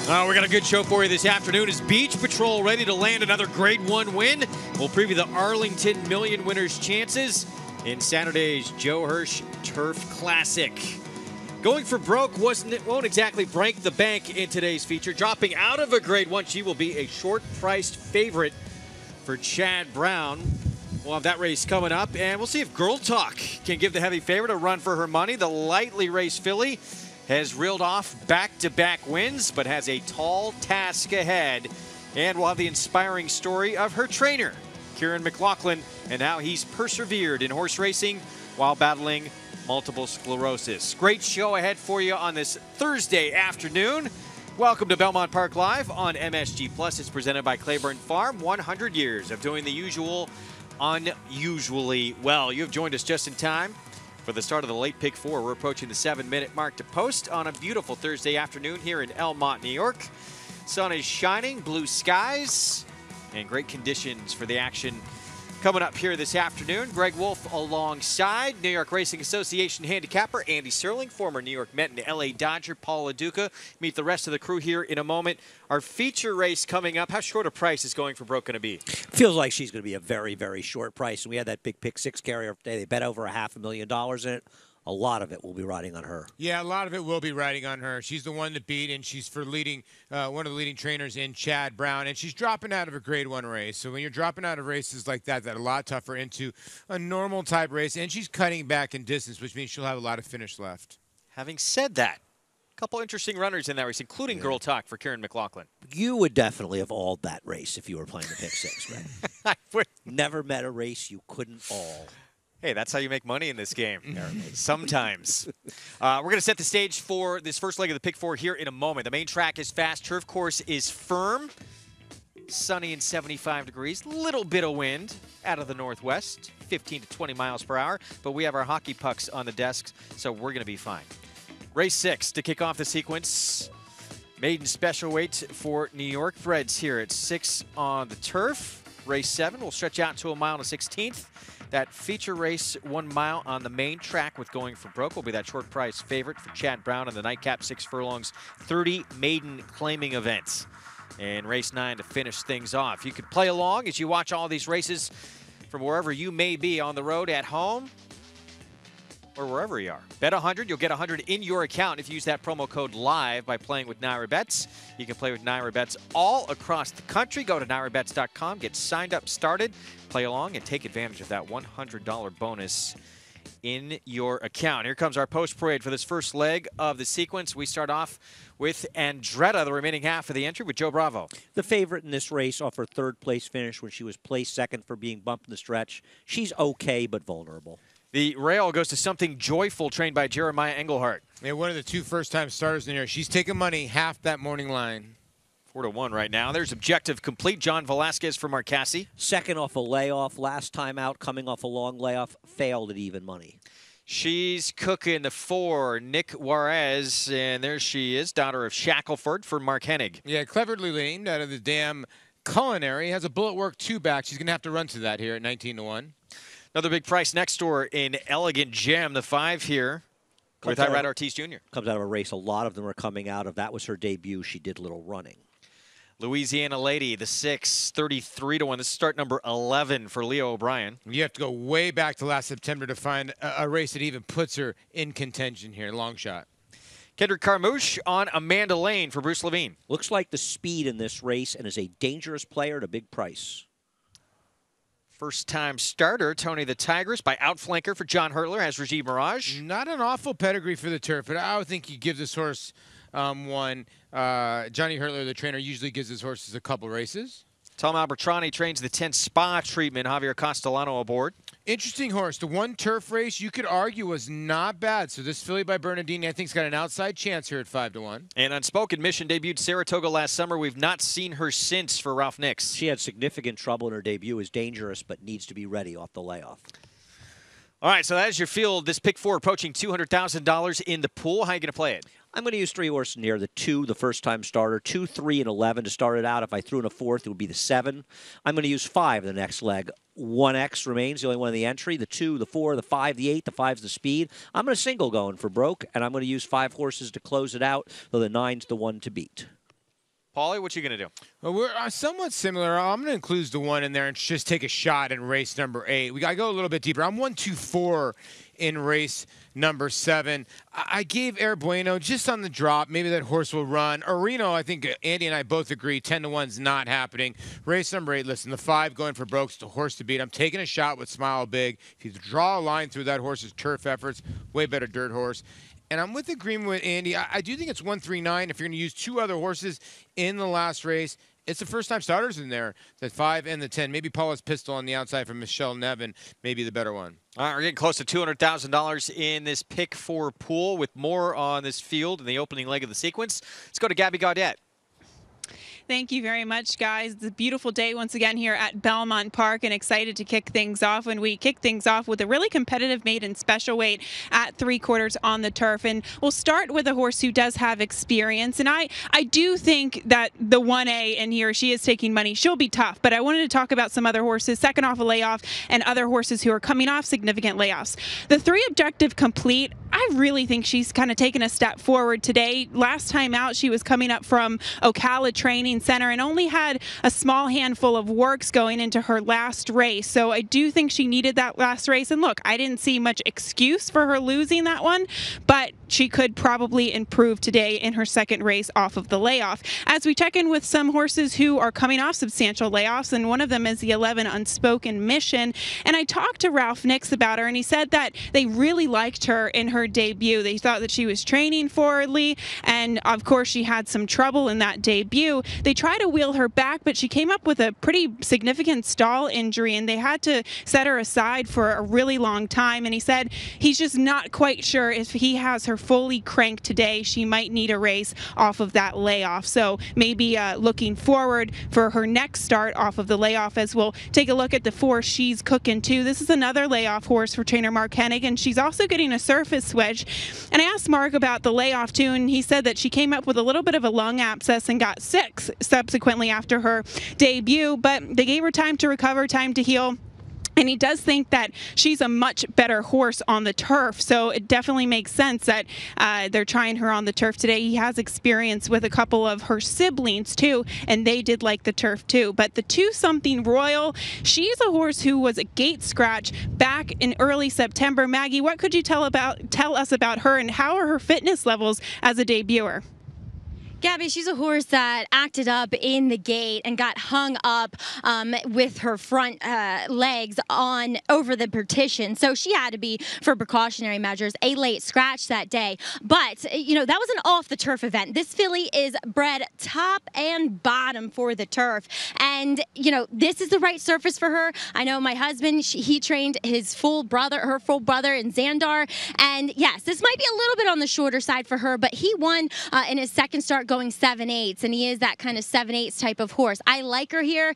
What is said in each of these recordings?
We got a good show for you this afternoon. Is Beach Patrol ready to land another Grade 1 win? We'll preview the Arlington Million winners' chances in Saturday's Joe Hirsch Turf Classic. Going for broke won't exactly break the bank in today's feature. Dropping out of a Grade 1, she will be a short-priced favorite for Chad Brown. We'll have that race coming up, and we'll see if Girl Talk can give the heavy favorite a run for her money. The lightly raced filly has reeled off back-to-back wins, but has a tall task ahead. And we'll have the inspiring story of her trainer, Kieran McLaughlin, and how he's persevered in horse racing while battling multiple sclerosis. Great show ahead for you on this Thursday afternoon. Welcome to Belmont Park Live on MSG Plus. It's presented by Claiborne Farm. 100 years of doing the usual unusually well. You have joined us just in time for the start of the late pick four. We're approaching the 7-minute mark to post on a beautiful Thursday afternoon here in Belmont, New York. Sun is shining, blue skies, and great conditions for the action coming up here this afternoon. Greg Wolf alongside New York Racing Association handicapper Andy Serling, former New York Met and LA Dodger Paul LaDuca. Meet the rest of the crew here in a moment. Our feature race coming up. How short a price is Going for Broke going to be? Feels like she's going to be a very, very short price. And we had that big pick six carrier today. They bet over $500,000 in it. A lot of it will be riding on her. Yeah, a lot of it will be riding on her. She's the one to beat, and she's for leading one of the leading trainers in Chad Brown, and she's dropping out of a Grade 1 race. So when you're dropping out of races like that are a lot tougher into a normal type race, and she's cutting back in distance, which means she'll have a lot of finish left. Having said that, a couple interesting runners in that race, including Girl Talk for Kieran McLaughlin. You would definitely have alled that race if you were playing the pick six, right? I would. Never met a race you couldn't all. Hey, that's how you make money in this game. Sometimes. We're going to set the stage for this first leg of the pick four here in a moment. The main track is fast. Turf course is firm. Sunny and 75 degrees. Little bit of wind out of the northwest, 15 to 20 miles per hour. But we have our hockey pucks on the desks, so we're going to be fine. Race 6 to kick off the sequence. Maiden special weight for New York Threads here at 6 on the turf. Race 7 will stretch out to 1 mile and 1/16. That feature race 1 mile on the main track with Going for Broke will be that short price favorite for Chad Brown in the nightcap 6 furlongs 30 maiden claiming events. And race 9 to finish things off. You can play along as you watch all these races from wherever you may be on the road, at home, or wherever you are. Bet 100, you'll get 100 in your account if you use that promo code LIVE by playing with Naira Bets. You can play with Naira Bets all across the country. Go to nairabets.com, get signed up, started, play along, and take advantage of that $100 bonus in your account. Here comes our post parade for this first leg of the sequence. We start off with Andretta, the remaining half of the entry, with Joe Bravo. The favorite in this race off her third place finish when she was placed second for being bumped in the stretch. She's okay, but vulnerable. The rail goes to Something Joyful, trained by Jeremiah Engelhardt. Yeah, one of the 2 first-time starters in here. She's taking money, half that morning line. 4-1 right now. There's Objective Complete. John Velasquez for Marcassi. Second off a layoff. Last time out, coming off a long layoff, failed at even money. She's cooking the 4, Nick Juarez, and there she is, daughter of Shackelford for Mark Hennig. Yeah, cleverly named out of the damn Culinary. Has a bullet work 2 back. She's going to have to run to that here at 19-1. Another big price next door in Elegant Gem, the 5 here with Irad Ortiz Jr. Comes out of a race a lot of them are coming out of. That was her debut. She did little running. Louisiana Lady, the 6, 33-1. This is start number 11 for Leo O'Brien. You have to go way back to last September to find a race that even puts her in contention here. Long shot. Kendrick Carmouche on Amanda Lane for Bruce Levine. Looks like the speed in this race and is a dangerous player at a big price. First-time starter, Tony the Tigress, by outflanker for John Hurtler, has Rajiv Mirage. Not an awful pedigree for the turf, but I would think you give this horse one. Johnny Hurtler, the trainer, usually gives his horses a couple races. Tom Albertrani trains the 10 Spa treatment. Javier Castellano aboard. Interesting horse. The one turf race you could argue was not bad. So this filly by Bernardini, I think, has got an outside chance here at 5-1. And Unspoken Mission debuted Saratoga last summer. We've not seen her since for Ralph Nix. She had significant trouble in her debut. Is dangerous, but needs to be ready off the layoff. All right, so that is your field. This pick 4 approaching $200,000 in the pool. How are you going to play it? I'm going to use 3 horses near the 2, the first-time starter, 2, 3, and 11 to start it out. If I threw in a 4th, it would be the 7. I'm going to use 5 the next leg. 1X remains, the only one in the entry. The 2, the 4, the 5, the 8. The 5's the speed. I'm going to single Going for Broke, and I'm going to use 5 horses to close it out, though the 9's the one to beat. Paulie, what you going to do? Well, we're somewhat similar. I'm going to include the one in there and just take a shot in race number 8. We got to go a little bit deeper. I'm 1-2-4 in race number 7. I gave Air Bueno just on the drop. Maybe that horse will run. Reno, I think Andy and I both agree 10-1's not happening. Race number 8, listen, the 5 going for broke. It's the horse to beat. I'm taking a shot with Smile Big. If you draw a line through that horse's turf efforts, way better dirt horse. And I'm with agreement with Andy. I do think it's 1-3-9. If you're going to use 2 other horses in the last race, it's the first-time starters in there, the 5 and the 10. Maybe Paula's Pistol on the outside from Michelle Nevin, maybe the better one. All right, we're getting close to $200,000 in this pick 4 pool with more on this field in the opening leg of the sequence. Let's go to Gabby Gaudette. Thank you very much, guys. It's a beautiful day once again here at Belmont Park, and excited to kick things off. And we kick things off with a really competitive maiden special weight at 3/4 on the turf. And we'll start with a horse who does have experience. And I do think that the 1A in here, she is taking money. She'll be tough. But I wanted to talk about some other horses, second off a layoff, and other horses who are coming off significant layoffs. The 3 Objective Complete, I really think she's kind of taken a step forward today. Last time out, she was coming up from Ocala Training Center and only had a small handful of works going into her last race. So I do think she needed that last race. And look, I didn't see much excuse for her losing that one, but she could probably improve today in her second race off of the layoff. As we check in with some horses who are coming off substantial layoffs, and one of them is the 11 Unspoken Mission. And I talked to Ralph Nix about her, and he said that they really liked her in her debut. They thought that she was training forwardly, and of course she had some trouble in that debut. They tried to wheel her back, but she came up with a pretty significant stall injury, and they had to set her aside for a really long time. And he said he's just not quite sure if he has her fully cranked today. She might need a race off of that layoff. So maybe looking forward for her next start off of the layoff, as we'll take a look at the 4 She's Cooking Too. This is another layoff horse for trainer Mark Hennig, and she's also getting a surface switch. And I asked Mark about the layoff too, and he said that she came up with a little bit of a lung abscess and got sick subsequently after her debut, but they gave her time to recover, time to heal. And he does think that she's a much better horse on the turf, so it definitely makes sense that they're trying her on the turf today. He has experience with a couple of her siblings too, and they did like the turf too. But the 2 Something Royal, she's a horse who was a gate scratch back in early September. Maggie, what could you tell us about her, and how are her fitness levels as a debuter? Gabby, she's a horse that acted up in the gate and got hung up with her front legs on over the partition. So she had to be, for precautionary measures, a late scratch that day. But, you know, that was an off-the-turf event. This filly is bred top and bottom for the turf. And, you know, this is the right surface for her. I know my husband, he trained her full brother in Xandar. And, yes, this might be a little bit on the shorter side for her, but he won in his second start going 7/8, and he is that kind of 7/8 type of horse. I like her here.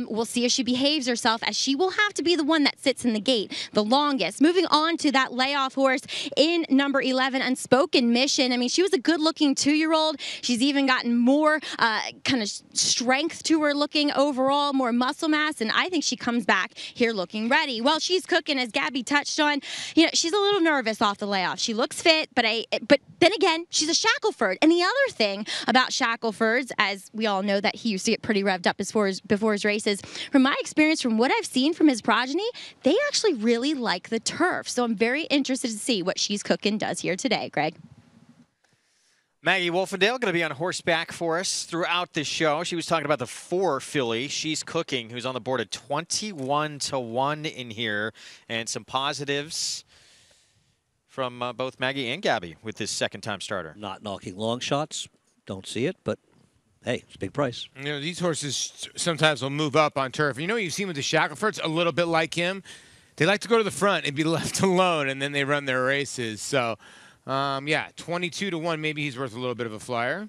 We'll see if she behaves herself, as she will have to be the one that sits in the gate the longest. Moving on to that layoff horse in number 11, Unspoken Mission. I mean, she was a good-looking 2-year-old. She's even gotten more kind of strength to her looking overall, more muscle mass, and I think she comes back here looking ready. Well, She's Cooking, as Gabby touched on, you know, she's a little nervous off the layoff. She looks fit, but then again, she's a Shackelford. And the other thing about Shackelford's, as we all know that he used to get pretty revved up before his races, from my experience, from what I've seen from his progeny, they actually really like the turf. So I'm very interested to see what She's Cooking does here today, Greg. Maggie Wolfendale going to be on horseback for us throughout the show. She was talking about the 4 filly, She's Cooking, who's on the board at 21-1 in here, and some positives from both Maggie and Gabby with this second-time starter. Not knocking long shots. Don't see it, but hey, it's a big price. You know, these horses sometimes will move up on turf. You know what you've seen with the Shacklefords? A little bit like him. They like to go to the front and be left alone, and then they run their races. So, yeah, 22-1. Maybe he's worth a little bit of a flyer.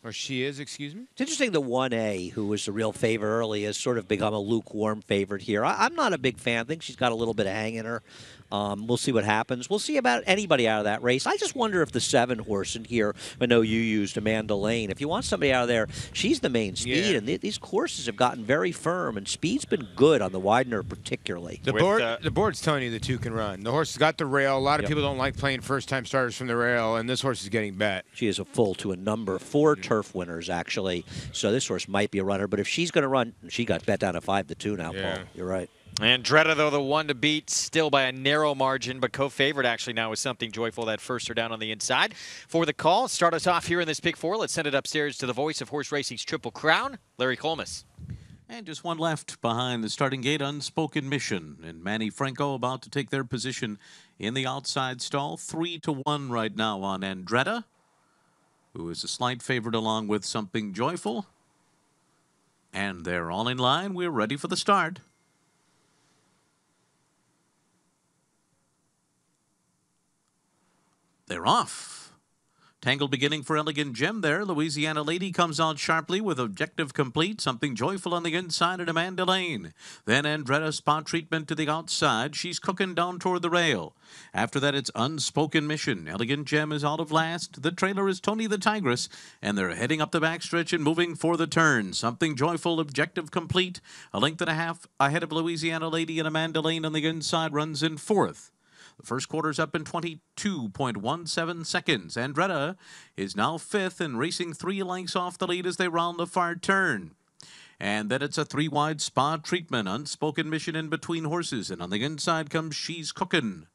Or she is, excuse me. It's interesting the 1A, who was the real favorite early, has sort of become a lukewarm favorite here. I'm not a big fan. I think she's got a little bit of hang in her. We'll see what happens. We'll see about anybody out of that race. I just wonder if the 7 horse in here, I know you used Amanda Lane. If you want somebody out of there, she's the main speed. Yeah. And these courses have gotten very firm, and speed's been good on the Widener particularly. The board's telling you the 2 can run. The horse has got the rail. A lot of people don't like playing first-time starters from the rail, and this horse is getting bet. She is a full to a number 4 turn. turf winners, actually. So this horse might be a runner. But if she's going to run, she got bet down to 5-2 now, Yeah. Paul. You're right. Andretta, though, the one to beat, still by a narrow margin, but co-favorite actually now is Something Joyful. That first her down on the inside. For the call, start us off here in this pick four. Let's send it upstairs to the voice of horse racing's Triple Crown, Larry Colmus. And just one left behind the starting gate, Unspoken Mission. And Manny Franco about to take their position in the outside stall. 3-1 right now on Andretta, who is a slight favorite along with Something Joyful. And they're all in line. We're ready for the start. They're off. Tangle beginning for Elegant Gem there. Louisiana Lady comes out sharply with Objective Complete. Something Joyful on the inside and Amanda Lane. Then Andretta Spot Treatment to the outside. She's cooking down toward the rail. After that, it's Unspoken Mission. Elegant Gem is out of last. The trailer is Tony the Tigress. And they're heading up the backstretch and moving for the turn. Something Joyful, Objective Complete. A length and a half ahead of Louisiana Lady, and Amanda Lane on the inside runs in fourth. The first quarter's up in 22.17 seconds. Andretta is now fifth and racing 3 lengths off the lead as they round the far turn. And then it's a 3-wide Spot Treatment. Unspoken Mission in between horses. And on the inside comes She's Cookin'.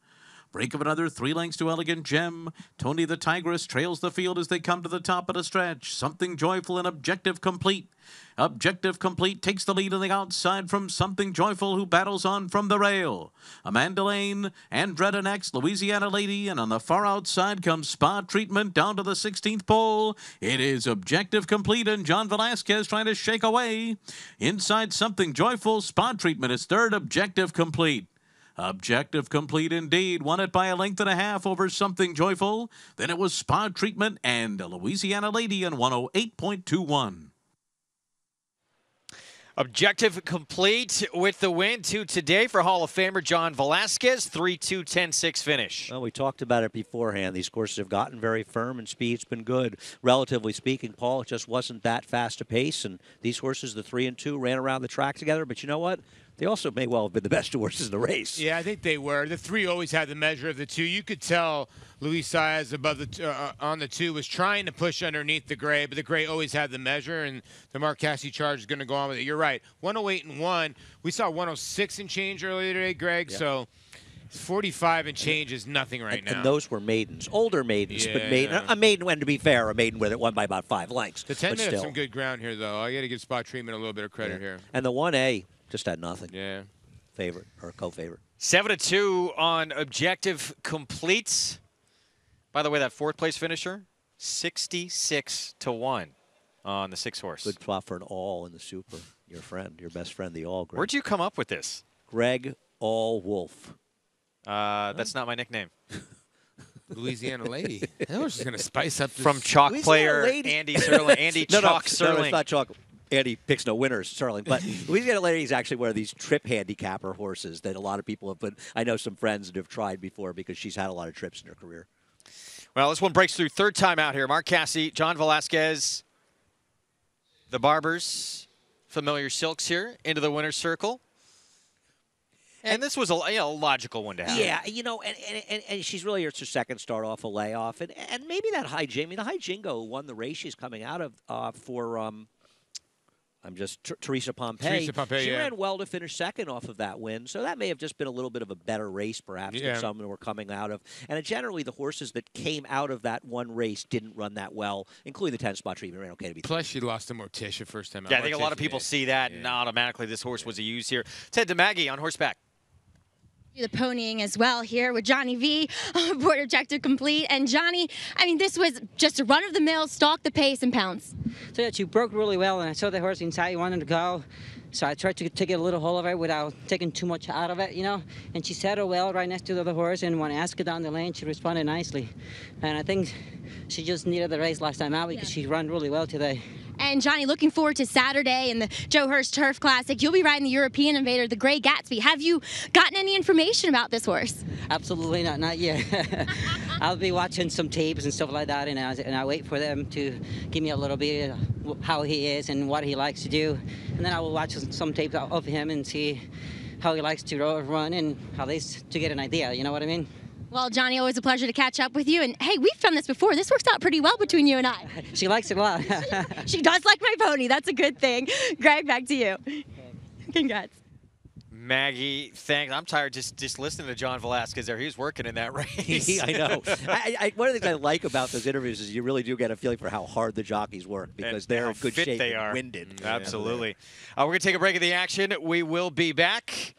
Break of another 3 lengths to Elegant Gem. Tony the Tigress trails the field as they come to the top of the stretch. Something Joyful and Objective Complete. Objective Complete takes the lead on the outside from Something Joyful, who battles on from the rail. Amanda Lane, Andretta next, Louisiana Lady, and on the far outside comes Spot Treatment down to the 16th pole. It is Objective Complete, and John Velasquez trying to shake away. Inside Something Joyful, Spot Treatment is third, Objective Complete. Objective Complete indeed. Won it by a length and a half over Something Joyful. Then it was Spot Treatment and Louisiana Lady in 108.21. Objective Complete with the win today for Hall of Famer John Velasquez. 3-2-10-6 finish. Well, we talked about it beforehand. These courses have gotten very firm, and speed's been good. Relatively speaking, Paul, it just wasn't that fast a pace. And these horses, the 3 and 2, ran around the track together. But you know what? They also may well have been the best horses in the race. Yeah, I think they were. The 3 always had the measure of the 2. You could tell Luis Saez above the on the 2 was trying to push underneath the gray, but the gray always had the measure, and the Mark Casse charge is going to go on with it. You're right. 108-1. We saw 106 and change earlier today, Greg. Yeah. So 45 and change is nothing right now. And those were maidens, older maidens, yeah. But a maiden, and to be fair, a maiden with it won by about 5 lengths. The 10 minutes some good ground here, though. I got to give Spot Treatment a little bit of credit here. And the 1A just had nothing. Yeah. Favorite or co-favorite. 7-2 on Objective Complete. By the way, that 4th place finisher, 66-1 on the 6 horse. Good spot for an all in the Super. Your friend, your best friend, the all. Greg. Where'd you come up with this? Greg All Wolf. That's not my nickname. Louisiana Lady. That horse is going to spice up this. From chalk Louisiana player Lady. Andy Serling. Andy Chalk Serling. No, it's not chalk. Andy picks no winners, Sterling. But Louisiana Lady is actually one of these trip handicapper horses that a lot of people have put. I know some friends that have tried before because she's had a lot of trips in her career. Well, this one breaks through 3rd time out here. Mark Casse, John Velasquez, the Barbers, Familiar Silks here into the winner's circle. And this was a logical one to have. Yeah, and she's really, it's her 2nd start off a layoff. And maybe that High Jingo, the High Jingo who won the race she's coming out of for Teresa Pompey. Teresa Pompey, she yeah. ran well to finish 2nd off of that win. So that may have just been a little bit of a better race, perhaps, than some were coming out of. And generally, the horses that came out of that one race didn't run that well, including the 10 Spot Treatment ran okay to be. Plus, she lost to Morticia first time out. Yeah, I think a lot of people see that, and automatically this horse was a use here. Ted DeMaggie on horseback. The ponying as well here with Johnny V aboard Objective Complete. And Johnny, I mean, this was just a run-of-the-mill, stalk the pace and pounce. So yeah, she broke really well, and I saw the horse inside wanted to go. So I tried to take a little hold of her without taking too much out of it, And she settled well right next to the other horse, and when I asked her down the lane, she responded nicely. And I think she just needed the race last time out because she ran really well today. And Johnny, looking forward to Saturday and the Joe Hirsch Turf Classic. You'll be riding the European Invader, the Grey Gatsby. Have you gotten any information about this horse? Absolutely not yet. I'll be watching some tapes and stuff like that, and I wait for them to give me a little bit of how he is and what he likes to do. And then I will watch some tapes of him and see how he likes to run and at least to get an idea, you know what I mean? Well, Johnny, always a pleasure to catch up with you. And hey, we've done this before. This works out pretty well between you and I. She likes it a lot. She does like my pony. That's a good thing. Greg, back to you. Congrats. Maggie, thanks. I'm tired just listening to John Velasquez there. He was working in that race. I know. One of the things I like about those interviews is you really do get a feeling for how hard the jockeys work because they're in good shape they are. and winded. Absolutely. We're going to take a break of the action. We will be back.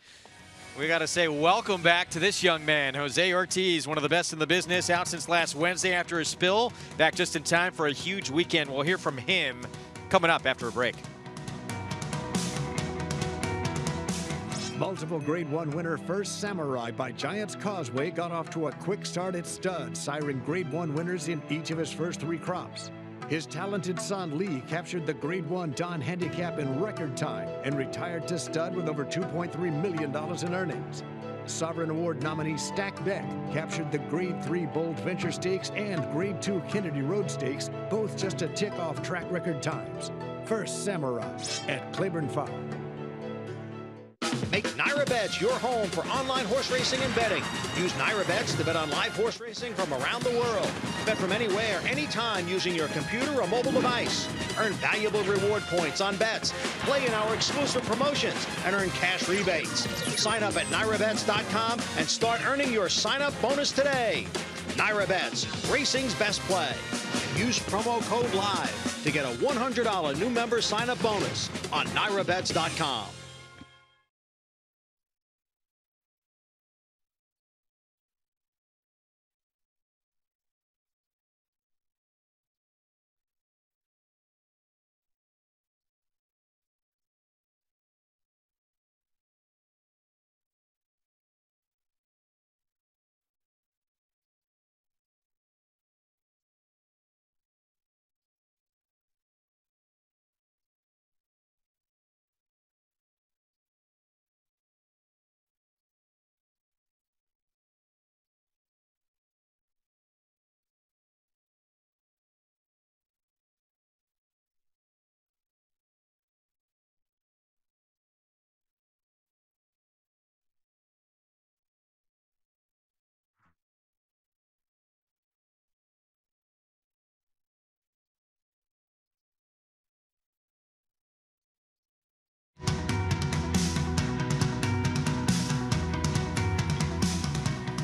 We got to say welcome back to this young man, Jose Ortiz, one of the best in the business, out since last Wednesday after his spill. Back just in time for a huge weekend. We'll hear from him coming up after a break. Multiple Grade 1 winner First Samurai by Giants Causeway got off to a quick start at stud, siring Grade 1 winners in each of his first 3 crops. His talented son Lee captured the Grade 1 Don Handicap in record time and retired to stud with over $2.3 million in earnings. Sovereign Award nominee Stack Beck captured the Grade 3 Bold Venture Stakes and Grade 2 Kennedy Road Stakes, both just to tick off track record times. First Samurai at Claiborne Farm. Make NyraBets your home for online horse racing and betting. Use NyraBets to bet on live horse racing from around the world. Bet from anywhere, anytime using your computer or mobile device. Earn valuable reward points on bets. Play in our exclusive promotions and earn cash rebates. Sign up at NyraBets.com and start earning your sign-up bonus today. NyraBets, racing's best play. Use promo code LIVE to get a $100 new member sign-up bonus on NyraBets.com.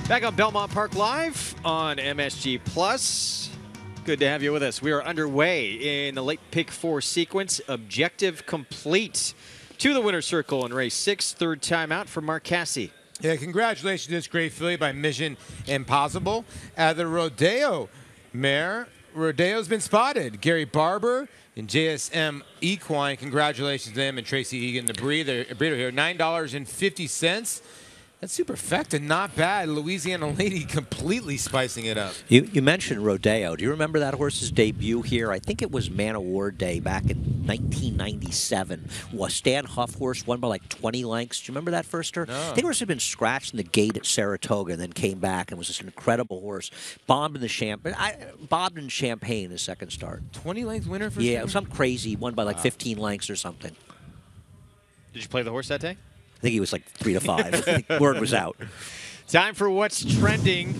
Back on Belmont Park Live on MSG Plus. Good to have you with us. We are underway in the late pick 4 sequence. Objective complete to the winner's circle in race 6. Third time out for Mark Casse. Yeah, congratulations to this great filly by Mission Impossible. At the Rodeo mare, Rodeo's been spotted. Gary Barber and JSM Equine, congratulations to them, and Tracy Egan, the breeder here. $9.50. That's superfecta, not bad. Louisiana Lady completely spicing it up. You mentioned Rodeo. Do you remember that horse's debut here? I think it was Man Award Day back in 1997. Stan Huff horse won by like 20 lengths. Do you remember that first her? No. I think the horse had been scratched in the gate at Saratoga and then came back and was this incredible horse. Bombed in Champagne his second start. 20 length winner for Yeah, it was something crazy. Won by like 15 lengths or something. Did you play the horse that day? I think he was like 3 to 5. I think word was out. Time for what's trending.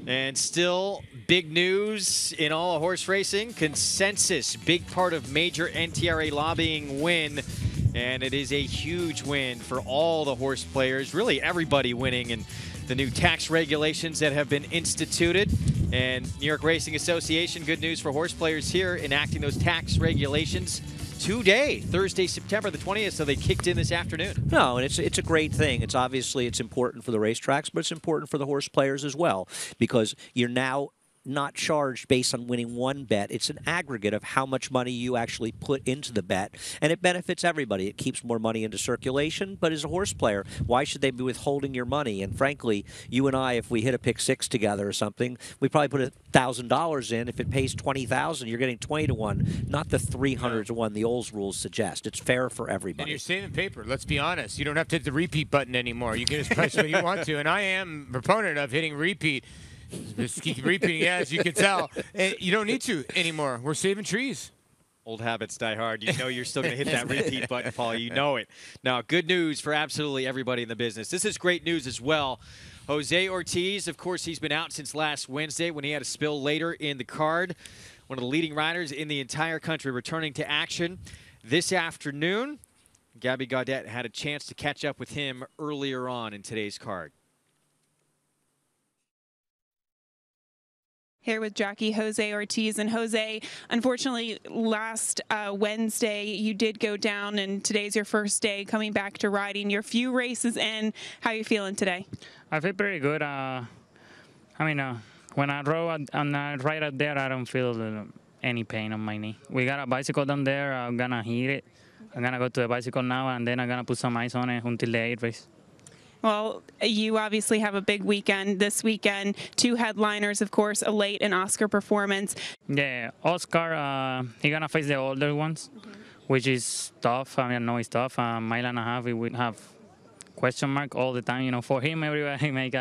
And still big news in all of horse racing. Consensus, big part of major NTRA lobbying win. And it is a huge win for all the horse players, really everybody winning in the new tax regulations that have been instituted. And New York Racing Association, good news for horse players here, enacting those tax regulations today, Thursday, September the 20th, so they kicked in this afternoon. No, and it's a great thing. It's obviously it's important for the racetracks, but it's important for the horse players as well because you're now not charged based on winning one bet. It's an aggregate of how much money you actually put into the bet, and it benefits everybody. It keeps more money into circulation, but as a horse player, why should they be withholding your money? And frankly, you and I, if we hit a pick 6 together or something, we probably put $1,000 in. If it pays $20,000, you're getting 20 to 1, not the 300 to 1 the old rules suggest. It's fair for everybody. And you're saving paper. Let's be honest. You don't have to hit the repeat button anymore. You can just press what you want to. And I am a proponent of hitting repeat. Just keep repeating, yeah, as you can tell. And you don't need to anymore. We're saving trees. Old habits die hard. You know you're still going to hit that repeat button, Paul. You know it. Now, good news for absolutely everybody in the business. This is great news as well Jose Ortiz, of course, he's been out since last Wednesday when he had a spill later in the card. One of the leading riders in the entire country returning to action this afternoon. Gabby Gaudet had a chance to catch up with him earlier on in today's card. Here with jockey Jose Ortiz. And Jose, unfortunately, last Wednesday you did go down, and today's your first day coming back to riding. Your few races in, how are you feeling today? I feel pretty good. When I rode and I ride out there, I don't feel any pain on my knee. We got a bicycle down there. I'm gonna hit it. I'm gonna go to the bicycle now, and then I'm gonna put some ice on it until the 8th race. Well, you obviously have a big weekend this weekend. 2 headliners, of course, a late and Oscar performance. Yeah, Oscar, he's gonna face the older ones, which is tough. I know it's tough. Mile and a half, we would have question mark all the time. You know, for him, everybody make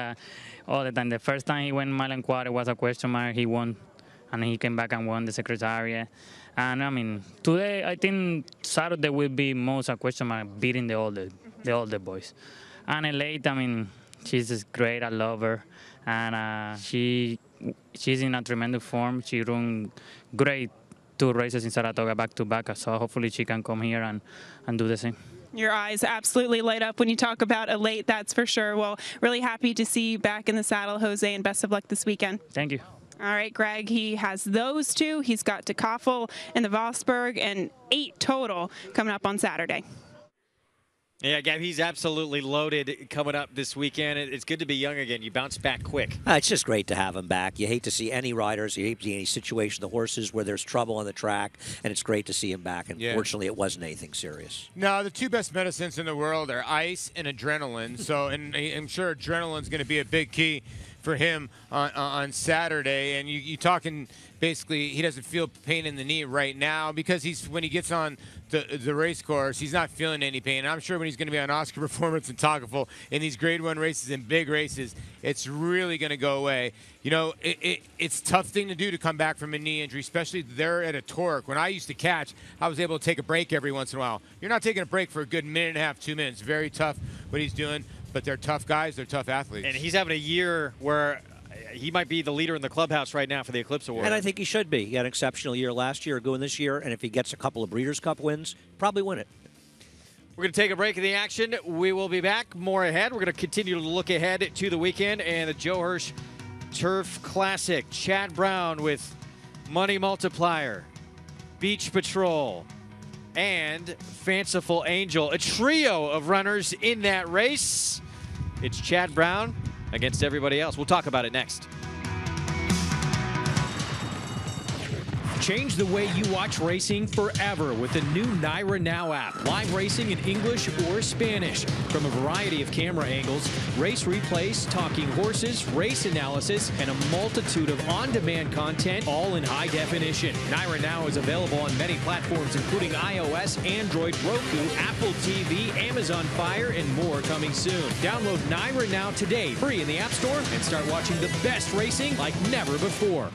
all the time. The first time he went mile and quarter was a question mark. He won, and he came back and won the Secretariat. And today I think Saturday will be most a question mark, beating the older boys. And late, she's just great. I love her, and she's in a tremendous form. She run great 2 races in Saratoga back to back. So hopefully she can come here and do the same. Your eyes absolutely light up when you talk about a late, that's for sure. Well, really happy to see you back in the saddle, Jose, and best of luck this weekend. Thank you. All right, Greg, he has those 2. He's got De Koffel and the Vosburg, and 8 total coming up on Saturday. Yeah, Gab, he's absolutely loaded coming up this weekend. It's good to be young again. You bounce back quick. It's just great to have him back. You hate to see any riders, you hate to see any situation, the horses where there's trouble on the track, and it's great to see him back. And fortunately, it wasn't anything serious. No, the 2 best medicines in the world are ice and adrenaline. So, and I'm sure adrenaline's going to be a big key for him on Saturday. And you talking basically, he doesn't feel pain in the knee right now because when he gets on the race course, he's not feeling any pain. And I'm sure when he's going to be on Oscar Performance and Tocqueville in these Grade 1 races and big races, it's really going to go away. You know, it's a tough thing to do to come back from a knee injury, especially there at a torque. When I used to catch, I was able to take a break every once in a while. You're not taking a break for a good minute and a half, 2 minutes. Very tough what he's doing, but they're tough guys. They're tough athletes. And he's having a year where he might be the leader in the clubhouse right now for the Eclipse Award. And I think he should be. He had an exceptional year last year, going this year, and if he gets a couple of Breeders' Cup wins, probably win it. We're going to take a break in the action. We will be back more ahead. We're going to continue to look ahead to the weekend and the Joe Hirsch Turf Classic. Chad Brown with Money Multiplier, Beach Patrol, and Fanciful Angel. A trio of runners in that race. It's Chad Brown against everybody else. We'll talk about it next. Change the way you watch racing forever with the new Naira Now app. Live racing in English or Spanish from a variety of camera angles, race replays, talking horses, race analysis, and a multitude of on-demand content, all in high definition. Naira Now is available on many platforms, including iOS, Android, Roku, Apple TV, Amazon Fire, and more coming soon. Download Naira Now today, free in the App Store, and start watching the best racing like never before.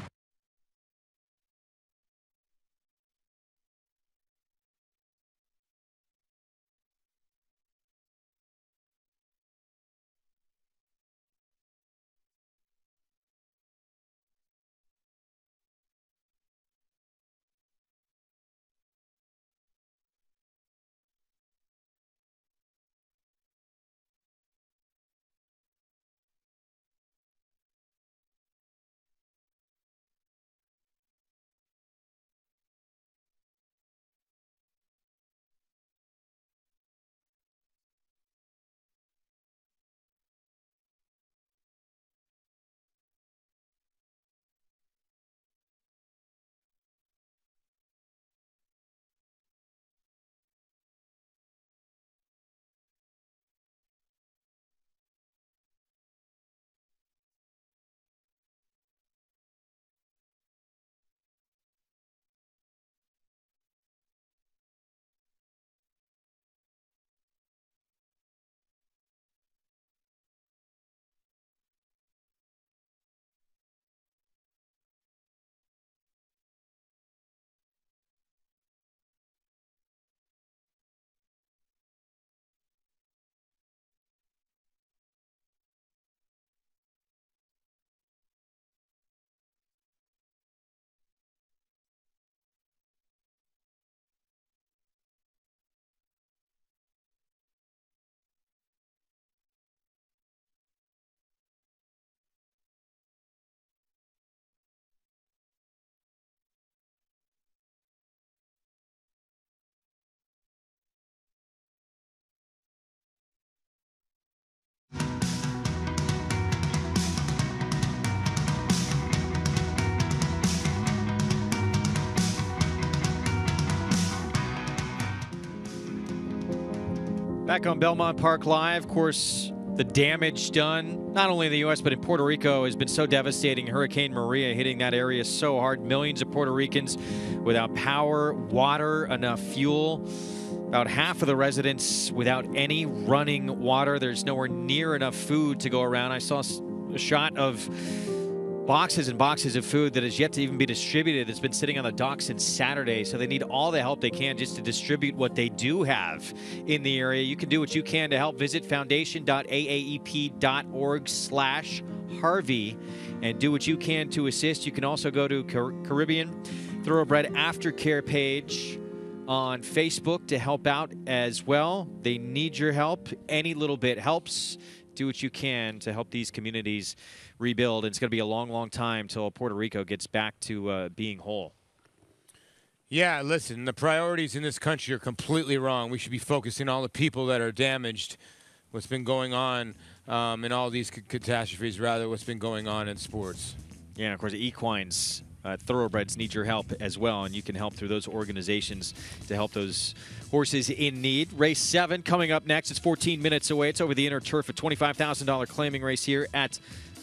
Back on Belmont Park Live, of course, the damage done, not only in the U.S., but in Puerto Rico has been so devastating. Hurricane Maria hitting that area so hard. Millions of Puerto Ricans without power, water, enough fuel. About half of the residents without any running water. There's nowhere near enough food to go around. I saw a shot of boxes and boxes of food that has yet to even be distributed. It's been sitting on the dock since Saturday, so they need all the help they can just to distribute what they do have in the area. You can do what you can to help. Visit foundation.aaep.org/Harvey and do what you can to assist. You can also go to Caribbean Thoroughbred Aftercare page on Facebook to help out as well. They need your help. Any little bit helps. Do what you can to help these communities rebuild. And it's going to be a long, long time till Puerto Rico gets back to being whole. Yeah, listen, the priorities in this country are completely wrong. We should be focusing on all the people that are damaged, what's been going on in all these catastrophes, rather what's been going on in sports. Yeah, and of course, equines, thoroughbreds need your help as well, and you can help through those organizations to help those horses in need. Race 7 coming up next. It's 14 minutes away. It's over the inner turf, a $25,000 claiming race here at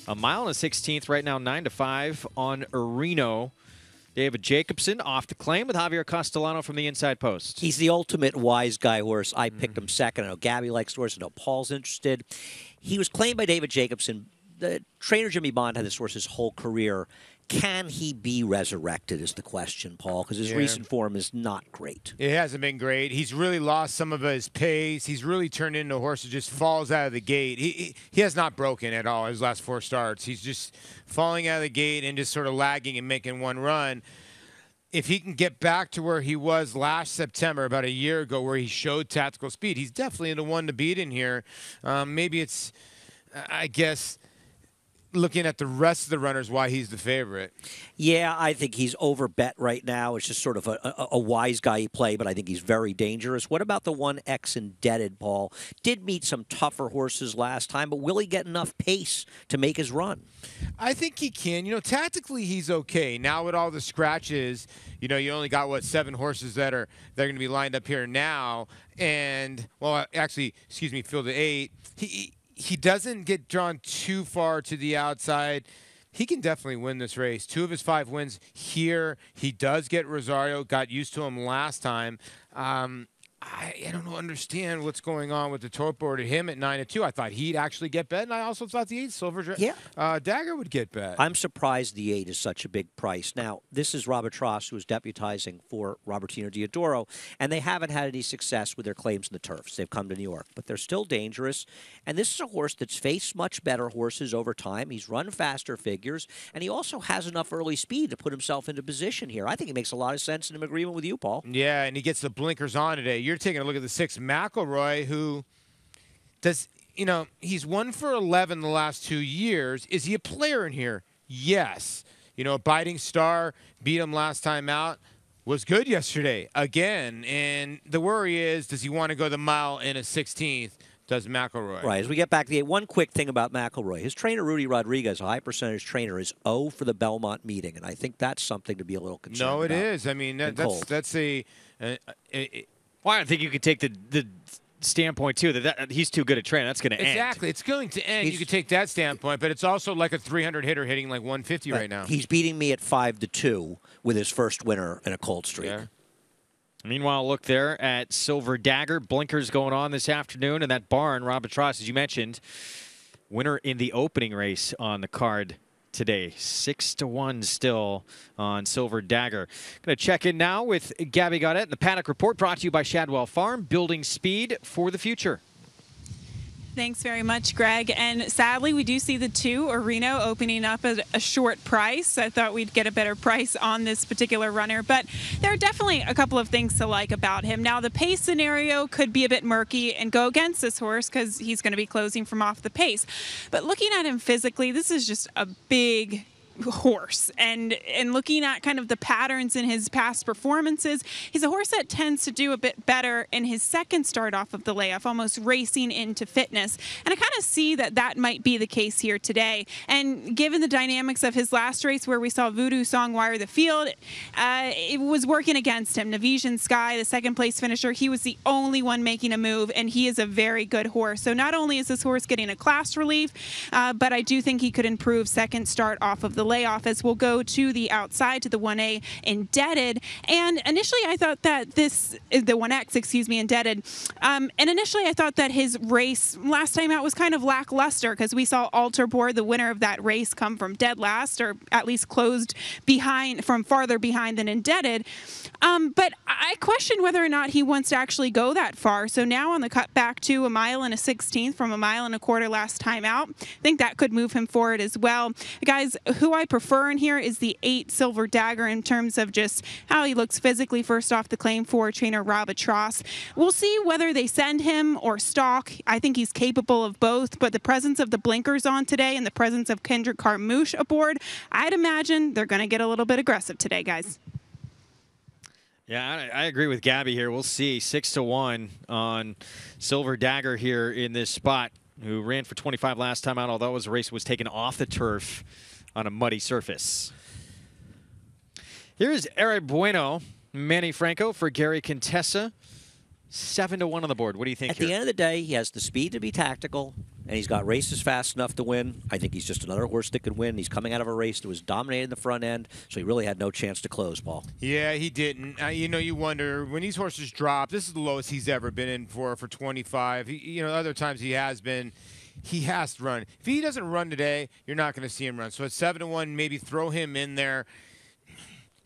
a mile and a 16th. Right now, 9-5 on Reno. David Jacobson off the claim with Javier Castellano from the inside post. He's the ultimate wise guy horse. I picked him second. I know Gabby likes the horse. I know Paul's interested. He was claimed by David Jacobson. The trainer Jimmy Bond had this horse his whole career. Can he be resurrected is the question, Paul, because his recent form is not great. It hasn't been great. He's really lost some of his pace. He's really turned into a horse that just falls out of the gate. He has not broken at all his last 4 starts. He's just falling out of the gate and just sort of lagging and making one run. If he can get back to where he was last September, about a year ago, where he showed tactical speed, he's definitely the one to beat in here. Maybe it's, I guess, looking at the rest of the runners, why he's the favorite. Yeah, I think he's overbet right now. It's just sort of a wise guy play, but I think he's very dangerous. What about the 1X Indebted, Paul? Did meet some tougher horses last time, but will he get enough pace to make his run? I think he can. You know, tactically he's okay. Now with all the scratches, you know, you only got, what, 7 horses that are going to be lined up here now. And, well, actually, excuse me, field of 8. He doesn't get drawn too far to the outside. He can definitely win this race. 2 of his 5 wins here. He does get Rosario. Got used to him last time. I don't understand what's going on with the tote board at him at 9-2. I thought he'd actually get bet, and I also thought the 8 Silver Dagger would get bet. I'm surprised the 8 is such a big price. Now, this is Robert Tross, who is deputizing for Robertino Diodoro, and they haven't had any success with their claims in the turfs. They've come to New York, but they're still dangerous. And this is a horse that's faced much better horses over time. He's run faster figures, and he also has enough early speed to put himself into position here. I think it makes a lot of sense, and I'm in agreement with you, Paul. Yeah, and he gets the blinkers on today. You're taking a look at the 6 McElroy, who does, you know, he's 1 for 11 the last 2 years. Is he a player in here? Yes. You know, Biting Star beat him last time out. Was good yesterday again. And the worry is, does he want to go the mile in a 16th? Does McElroy. Right. As we get back to the 8, one quick thing about McElroy. His trainer, Rudy Rodriguez, a high percentage trainer, is 0 for the Belmont meeting. And I think that's something to be a little concerned about. No, it is. I mean, that's a well, I think you could take the standpoint, too, that he's too good a trainer. That's going to end. Exactly. It's going to end. You could take that standpoint, but it's also like a 300 hitter hitting like 150 right now. He's beating me at 5-2 with his first winner in a cold streak. Yeah. Meanwhile, look there at Silver Dagger. Blinkers going on this afternoon. And that barn, Robert Tross, as you mentioned, winner in the opening race on the card today. 6-1 still on Silver Dagger. Going to check in now with Gabby Gaudet and the Paddock Report, brought to you by Shadwell Farm, building speed for the future. Thanks very much, Greg. And sadly, we do see the 2 Reno opening up at a short price. I thought we'd get a better price on this particular runner, but there are definitely a couple of things to like about him. Now, the pace scenario could be a bit murky and go against this horse because he's going to be closing from off the pace. But looking at him physically, this is just a big horse. And looking at kind of the patterns in his past performances, he's a horse that tends to do a bit better in his second start off of the layoff, almost racing into fitness. And I kind of see that might be the case here today. And given the dynamics of his last race where we saw Voodoo Song wire the field, it was working against him. Navisian Sky, the second place finisher, he was the only one making a move, and he is a very good horse. So not only is this horse getting a class relief, but I do think he could improve second start off of the layoff, as we'll go to the outside to the 1A Indebted. And initially I thought that the 1X, excuse me, Indebted. And initially I thought that his race last time out was kind of lackluster, because we saw Alterboard, the winner of that race, come from dead last, or at least closed behind, from farther behind than Indebted. But I question whether or not he wants to actually go that far. So now on the cut back to 1 1/16 from 1 1/4 last time out, I think that could move him forward as well. Guys, who I prefer in here is the 8 Silver Dagger in terms of just how he looks physically first off the claim for trainer Rob Atross. We'll see whether they send him or stalk. I think he's capable of both, but the presence of the blinkers on today and the presence of Kendrick Carmouche aboard, I'd imagine they're going to get a little bit aggressive today, guys. Yeah, I agree with Gabby here. We'll see 6-1 on Silver Dagger here in this spot, who ran for 25 last time out, although his race was taken off the turf on a muddy surface. Here's Eric Bueno, Manny Franco for Gary Contessa. 7-1 on the board. What do you think At the end of the day, he has the speed to be tactical, and he's got races fast enough to win. I think he's just another horse that could win. He's coming out of a race that was dominating the front end, so he really had no chance to close, Paul. Yeah, he didn't. You know, you wonder, when these horses drop, this is the lowest he's ever been in for 25. You know, other times he has been. He has to run. If he doesn't run today, you're not going to see him run. So at 7-1, maybe throw him in there.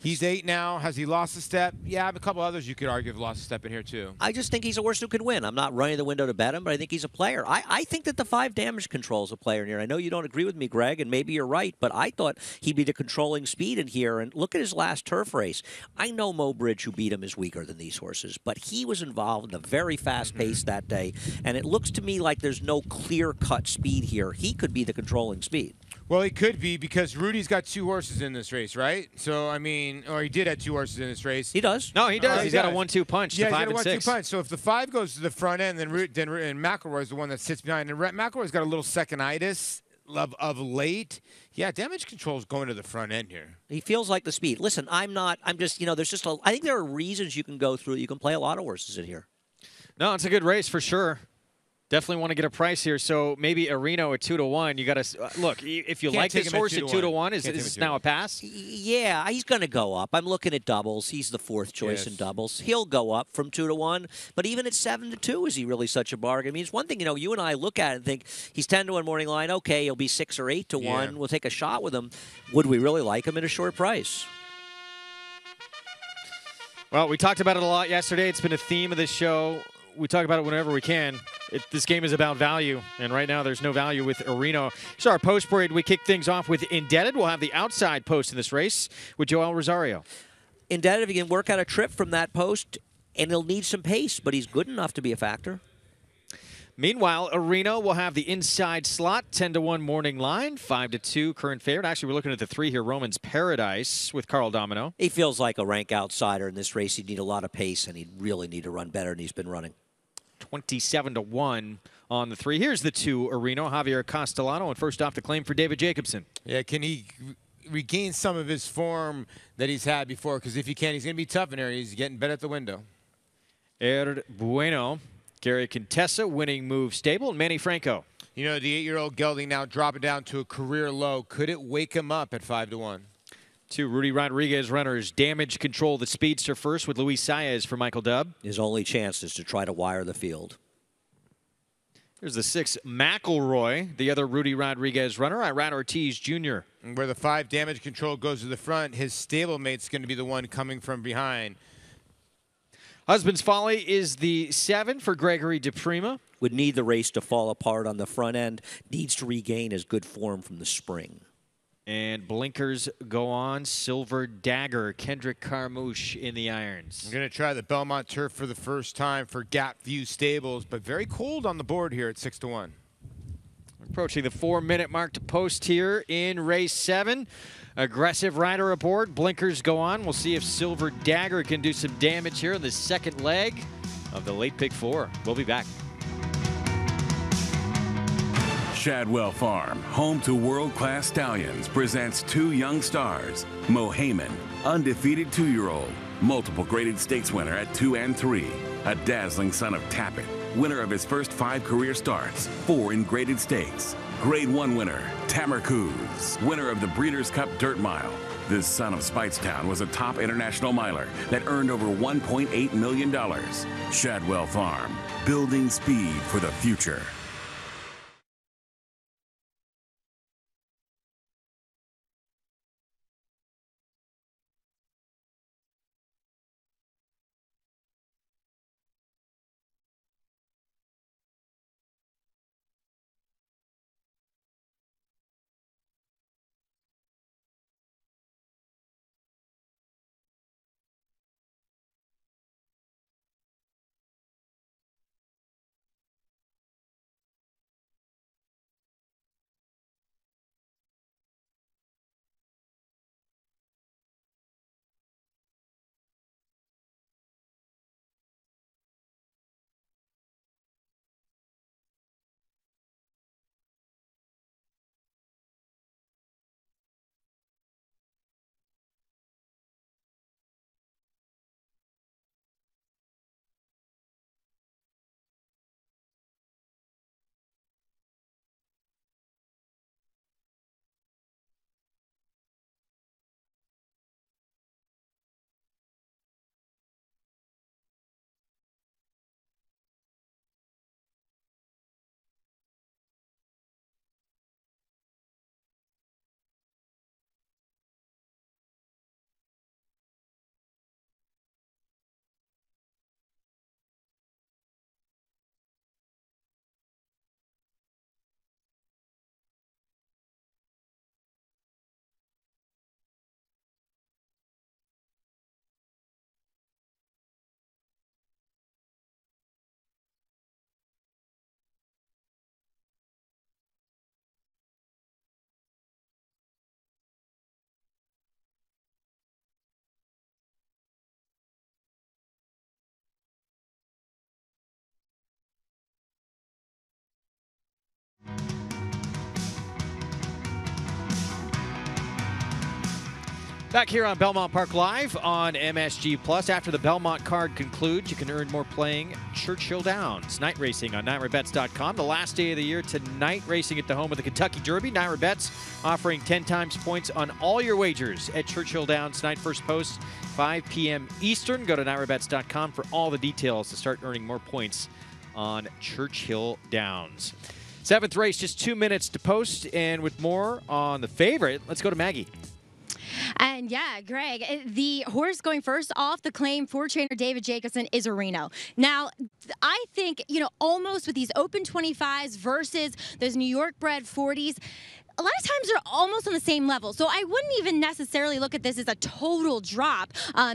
He's 8 now. Has he lost a step? Yeah, a couple others you could argue have lost a step in here, too. I just think he's a horse who could win. I'm not running the window to bet him, but I think he's a player. I think that the 5 Damage Control is a player in here. I know you don't agree with me, Greg, and maybe you're right, but I thought he'd be the controlling speed in here. And look at his last turf race. I know Mo Bridge, who beat him, is weaker than these horses, but he was involved in a very fast pace that day, and it looks to me like there's no clear-cut speed here. He could be the controlling speed. Well, he could be, because Rudy's got 2 horses in this race, right? So, I mean, or he did have 2 horses in this race. He does. No, he does. He's got a 1-2 punch. Yeah, to 5 he's got a and 1-2 6. punch. So if the 5 goes to the front end, then McElroy's the one that sits behind. And McElroy's got a little second-itis of late. Yeah, Damage Control's going to the front end here. He feels like the speed. Listen, I'm just, you know, there's just I think there are reasons you can go through. You can play a lot of horses in here. No, it's a good race for sure. Definitely want to get a price here. So maybe Areno at 2-1. You got to look. If you like this horse at 2-1, is this now a pass? Yeah, he's going to go up. I'm looking at doubles. He's the 4th choice in doubles. He'll go up from 2-1. But even at 7-2, is he really such a bargain? I mean, it's one thing, you know, you and I look at it and think he's 10-1 morning line. Okay, he'll be 6 or 8-1. Yeah. We'll take a shot with him. Would we really like him at a short price? Well, we talked about it a lot yesterday. It's been a theme of this show. We talk about it whenever we can. This game is about value, and right now there's no value with Areno. So our post parade, we kick things off with Indebted. We'll have the outside post in this race with Joel Rosario. Indebted, if he can work out a trip from that post, and he'll need some pace, but he's good enough to be a factor. Meanwhile, Areno will have the inside slot, 10-1 morning line, 5-2 current favorite. Actually, we're looking at the 3 here, Roman's Paradise with Carl Domino. He feels like a rank outsider in this race. He'd need a lot of pace, and he'd really need to run better than he's been running. 27-1 on the 3. Here's the 2 Areno, Javier Castellano, and first off the claim for David Jacobson. Yeah, can he regain some of his form that he's had before? Because if he can, he's going to be tough in there. He's getting bet at the window. Bueno, Gary Contessa, winning move stable, and Manny Franco. You know, the 8-year-old gelding now dropping down to a career low. Could it wake him up at 5-1? 2 Rudy Rodriguez runners. Damage Control, the speedster first with Luis Saez for Michael Dubb. His only chance is to try to wire the field. There's the 6 McElroy, the other Rudy Rodriguez runner, Iran Ortiz Jr. And where the 5 Damage Control goes to the front, his stablemate's going to be the one coming from behind. Husband's Folly is the 7 for Gregory DePrima. Would need the race to fall apart on the front end. Needs to regain his good form from the spring. And blinkers go on. Silver Dagger, Kendrick Carmouche in the irons. I'm going to try the Belmont turf for the first time for Gap View Stables, but very cold on the board here at 6-1. Approaching the 4-minute mark to post here in race 7. Aggressive rider aboard. Blinkers go on. We'll see if Silver Dagger can do some damage here in the second leg of the late pick 4. We'll be back. Shadwell Farm, home to world-class stallions, presents 2 young stars. Mo Heyman, undefeated 2-year-old, multiple graded stakes winner at 2 and 3. A dazzling son of Tappet, winner of his first 5 career starts, 4 in graded stakes. Grade 1 winner, Tamarcuz, winner of the Breeders' Cup Dirt Mile. This son of Speightstown was a top international miler that earned over $1.8 million. Shadwell Farm, building speed for the future. Back here on Belmont Park Live on MSG Plus. After the Belmont card concludes, you can earn more playing Churchill Downs. Night racing on NyraBets.com. The last day of the year tonight, racing at the home of the Kentucky Derby. Nyra Bets offering 10 times points on all your wagers at Churchill Downs tonight. First post, 5 p.m. Eastern. Go to NyraBets.com for all the details to start earning more points on Churchill Downs. 7th race, just 2 minutes to post. And with more on the favorite, let's go to Maggie. And yeah, Greg, the horse going first off the claim for trainer David Jacobson is a Reno. Now, I think, almost with these open 25s versus those New York bred 40s, a lot of times they're almost on the same level. So I wouldn't even necessarily look at this as a total drop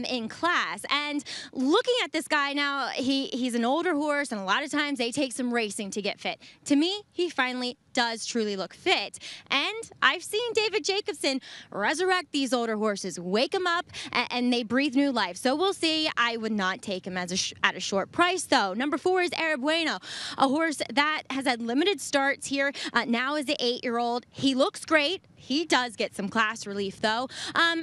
in class. And looking at this guy now, he's an older horse, and a lot of times they take some racing to get fit. To me, he finally does truly look fit. And I've seen David Jacobson resurrect these older horses, wake them up, and they breathe new life. So we'll see. I would not take him at a short price, though. Number 4 is Arabueno, a horse that has had limited starts here. Now is the 8-year-old. He looks great. He does get some class relief, though.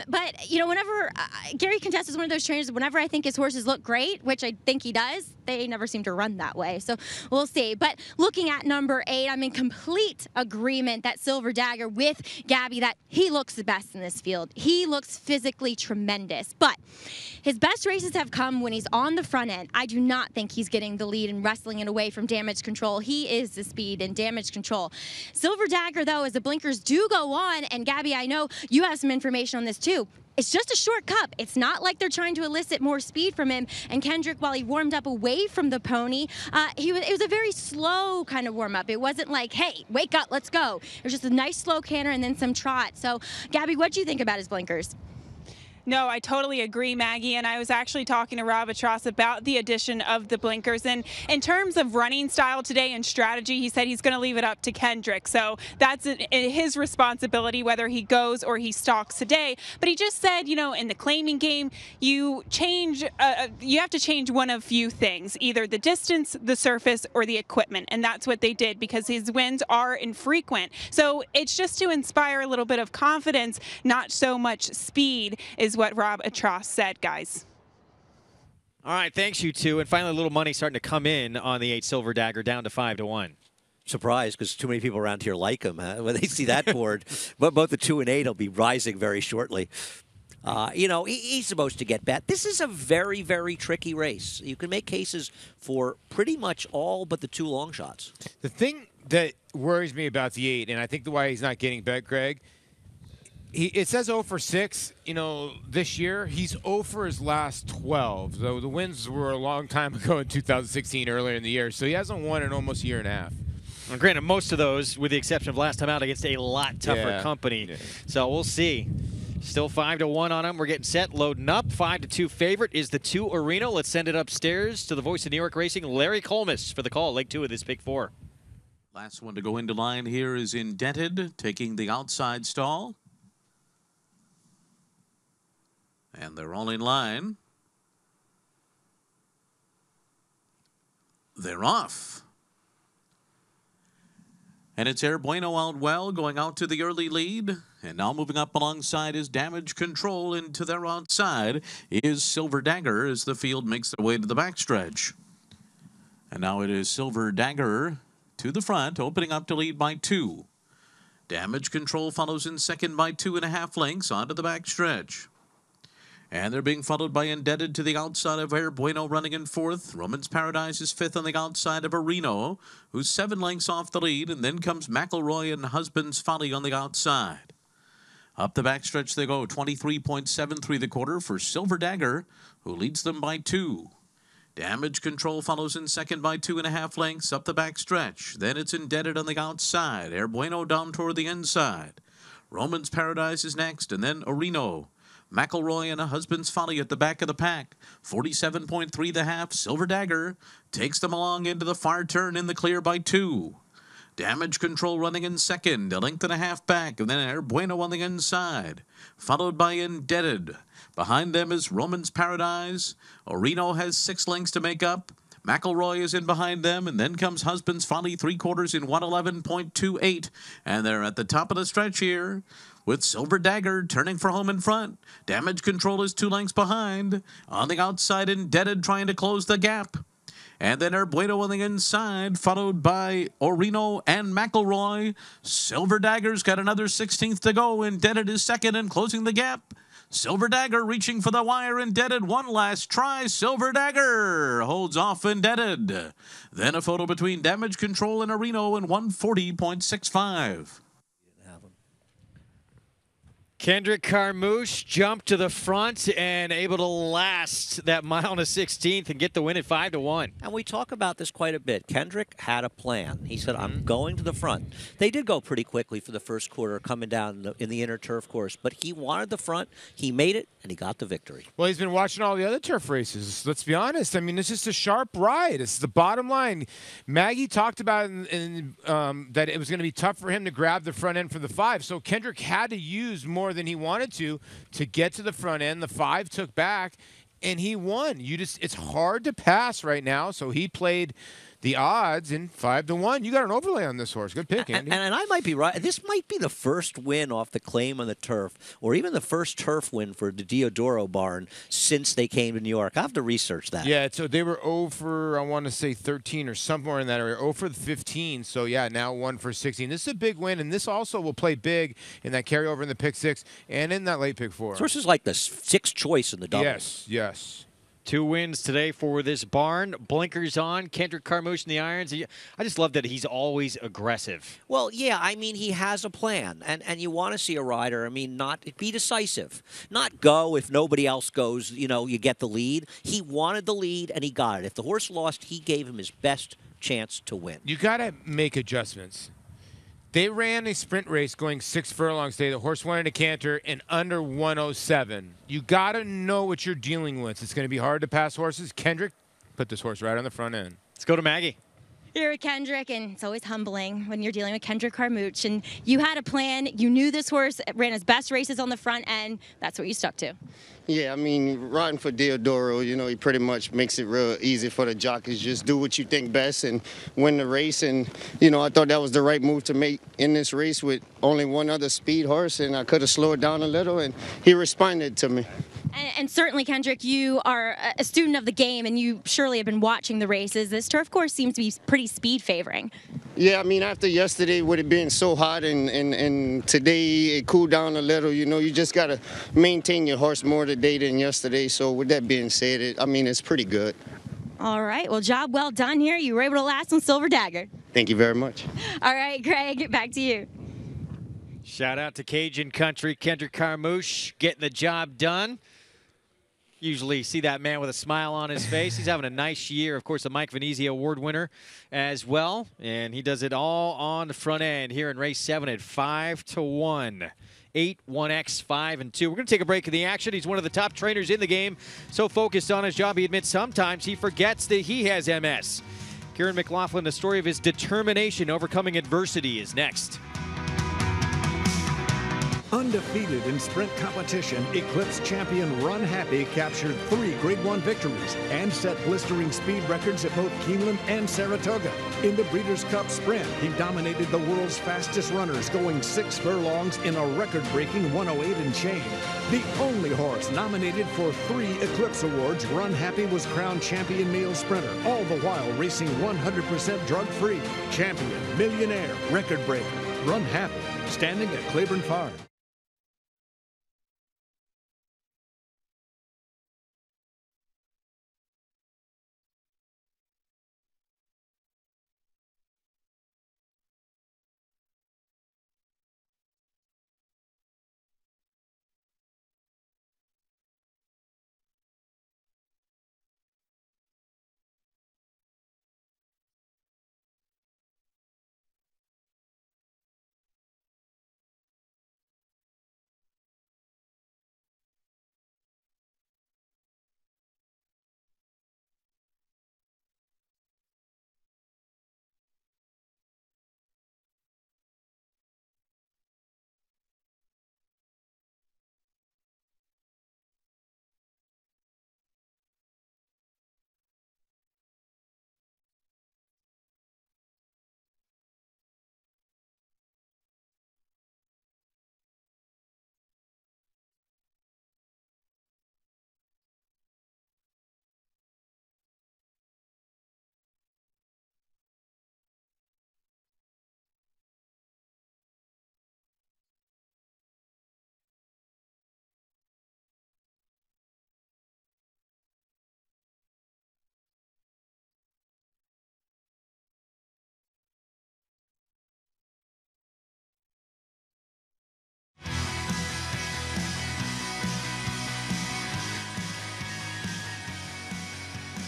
But, whenever Gary Contessa is one of those trainers, whenever I think his horses look great, which I think he does, they never seem to run that way. So we'll see. But looking at number 8, I'm in complete agreement that Silver Dagger with Gabby, that he looks the best in this field. He looks physically tremendous. But his best races have come when he's on the front end. I do not think he's getting the lead and wrestling it away from Damage Control. He is the speed and Damage Control. Silver Dagger, though, as the blinkers do go on, and Gabby, I know you have some information on this too. It's just a short cup. It's not like they're trying to elicit more speed from him. And Kendrick, while he warmed up away from the pony, it was a very slow kind of warm up. It wasn't like, hey, wake up, let's go. It was just a nice slow canter and then some trot. So, Gabby, what do you think about his blinkers? No, I totally agree, Maggie. And I was actually talking to Rob Atross about the addition of the blinkers. And in terms of running style today and strategy, he said he's going to leave it up to Kendrick. So that's his responsibility, whether he goes or he stalks today. But he just said, you know, in the claiming game, you have to change one of few things, either the distance, the surface, or the equipment. And that's what they did because his wins are infrequent. So it's just to inspire a little bit of confidence, not so much speed, is what Rob Atross said, guys. All right, thanks, you two. And finally, a little money starting to come in on the 8 Silver Dagger, down to 5-1. Surprised because too many people around here like him when they see that board. But both the 2 and 8 will be rising very shortly. You know, he's supposed to get bet. This is a very, very tricky race. You can make cases for pretty much all but the 2 long shots. The thing that worries me about the 8, and I think the why he's not getting bet, Greg, it says 0 for 6, you know, this year. He's 0 for his last 12. So the wins were a long time ago in 2016, earlier in the year. So he hasn't won in almost a year and a half. Well, granted, most of those, with the exception of last time out against a lot tougher company. Yeah. So we'll see. Still 5-1 on him. We're getting set, loading up. 5-2 favorite is the 2 Arena. Let's send it upstairs to the voice of New York Racing, Larry Colmus, for the call. Leg 2 of this Pick 4. Last one to go into line here is Indented, taking the outside stall. And they're all in line. They're off. And it's Air Bueno out well, going out to the early lead. And now moving up alongside is Damage Control. Into their outside is Silver Dagger as the field makes their way to the backstretch. And now it is Silver Dagger to the front, opening up to lead by 2. Damage Control follows in second by 2.5 lengths onto the backstretch. And they're being followed by Indebted to the outside of Air Bueno, running in 4th. Roman's Paradise is 5th on the outside of Areno, who's 7 lengths off the lead. And then comes McElroy and Husband's Folly on the outside. Up the backstretch they go, 23.73 the quarter for Silver Dagger, who leads them by 2. Damage Control follows in second by 2.5 lengths up the backstretch. Then it's Indebted on the outside. Air Bueno down toward the inside. Roman's Paradise is next, and then Areno. McElroy and A Husband's Folly at the back of the pack. 47.3 the half. Silver Dagger takes them along into the far turn in the clear by 2. Damage Control running in second, a length and a half back, and then Air Bueno on the inside, followed by Indebted. Behind them is Roman's Paradise. Areno has 6 lengths to make up. McElroy is in behind them, and then comes Husband's Folly, 3/4 in 111.28. And they're at the top of the stretch here, with Silver Dagger turning for home in front. Damage Control is 2 lengths behind. On the outside, Indebted trying to close the gap. And then Air Bueno on the inside, followed by Areno and McElroy. Silver Dagger's got another 16th to go. Indebted is second and closing the gap. Silver Dagger reaching for the wire. Indebted one last try. Silver Dagger holds off Indebted. Then a photo between Damage Control and Areno in 140.65. Kendrick Carmouche jumped to the front and able to last that mile and a 16th and get the win at 5-1. And we talk about this quite a bit. Kendrick had a plan. He said, I'm going to the front. They did go pretty quickly for the first quarter coming down in the inner turf course, but he wanted the front. He made it, and he got the victory. Well, he's been watching all the other turf races. Let's be honest. I mean, it's just a sharp ride. It's the bottom line. Maggie talked about that it was going to be tough for him to grab the front end for the 5, so Kendrick had to use more than he wanted to get to the front end. The 5 took back, and he won. It's hard to pass right now, so he played the odds in 5-1. You got an overlay on this horse. Good pick, Andy. And I might be right. This might be the first win off the claim on the turf, or even the first turf win for the Diodoro barn since they came to New York. I have to research that. Yeah, so they were 0 for, I want to say 13 or somewhere in that area. 0 for 15. So yeah, now 1 for 16. This is a big win, and this also will play big in that carryover in the pick 6 and in that late pick 4. This horse is like the 6th choice in the doubles. Yes, yes. 2 wins today for this barn. Blinkers on. Kendrick Carmouche in the irons. I just love that he's always aggressive. Well, yeah, I mean, he has a plan. And you want to see a rider, I mean, not be decisive. Not go if nobody else goes, you know, you get the lead. He wanted the lead, and he got it. If the horse lost, he gave him his best chance to win. You got to make adjustments. They ran a sprint race going 6 furlongs today. The horse wanted to canter in under 107. You got to know what you're dealing with. It's going to be hard to pass horses. Kendrick put this horse right on the front end. Let's go to Maggie. You're a Kendrick, and it's always humbling when you're dealing with Kendrick Carmouche. And you had a plan. You knew this horse ran his best races on the front end. That's what you stuck to. Yeah, I mean, riding for Diodoro, you know, he pretty much makes it real easy for the jockeys. Just do what you think best and win the race. And, you know, I thought that was the right move to make in this race with only one other speed horse, and I could have slowed down a little, and he responded to me. And certainly, Kendrick, you are a student of the game, and you surely have been watching the races. This turf course seems to be pretty speed favoring. Yeah, I mean, after yesterday, with it being so hot and today it cooled down a little, you know, you just got to maintain your horse more today than yesterday. So with that being said, I mean, it's pretty good. All right. Well, job well done here. You were able to last on Silver Dagger. Thank you very much. All right, Greg, back to you. Shout out to Cajun Country, Kendrick Carmouche getting the job done. Usually see that man with a smile on his face. He's having a nice year. Of course, a Mike Venezia Award winner as well. And he does it all on the front end here in race 7 at 5-1. 8, 1X, 5 and 2. We're going to take a break in the action. He's one of the top trainers in the game. So focused on his job, he admits sometimes he forgets that he has MS. Kieran McLaughlin, the story of his determination overcoming adversity is next. Undefeated in sprint competition, Eclipse champion Run Happy captured 3 Grade 1 victories and set blistering speed records at both Keeneland and Saratoga. In the Breeders' Cup Sprint, he dominated the world's fastest runners, going 6 furlongs in a record-breaking 108 and change. The only horse nominated for 3 Eclipse Awards, Run Happy was crowned champion male sprinter, all the while racing 100% drug-free. Champion, millionaire, record breaker, Run Happy, standing at Claiborne Farm.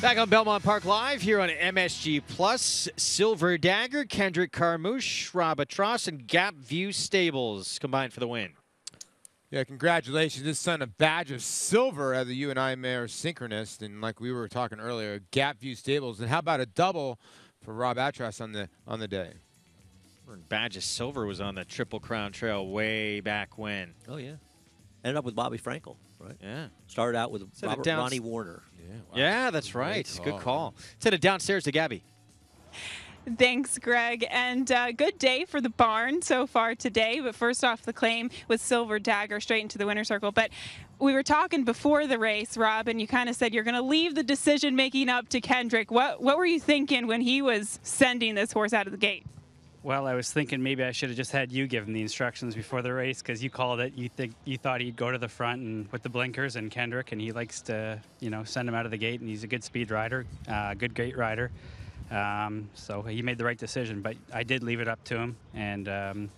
Back on Belmont Park Live here on MSG Plus. Silver Dagger, Kendrick Carmouche, Rob Atross, and Gap View Stables combined for the win. Yeah, congratulations. This son a badge of silver as the UNI Mayor synchronist. And like we were talking earlier, Gap View Stables. And how about a double for Rob Atross on the day? Badge of silver was on the Triple Crown Trail way back when. Oh, yeah. Ended up with Bobby Frankel, right? Yeah. Started out with Ronnie Warner. Yeah, wow. Yeah, that's right. Good call. Send it downstairs to Gabby. Thanks, Greg. And good day for the barn so far today. But first off, the claim with Silver Dagger straight into the winner's circle. But we were talking before the race, Rob, and you kind of said you're going to leave the decision-making up to Kendrick. What were you thinking when he was sending this horse out of the gate? Well, I was thinking maybe I should have just had you give him the instructions before the race because you called it. You thought he'd go to the front and with the blinkers and Kendrick, and he likes to send him out of the gate, and he's a good speed rider, good gate rider. So he made the right decision, but I did leave it up to him, and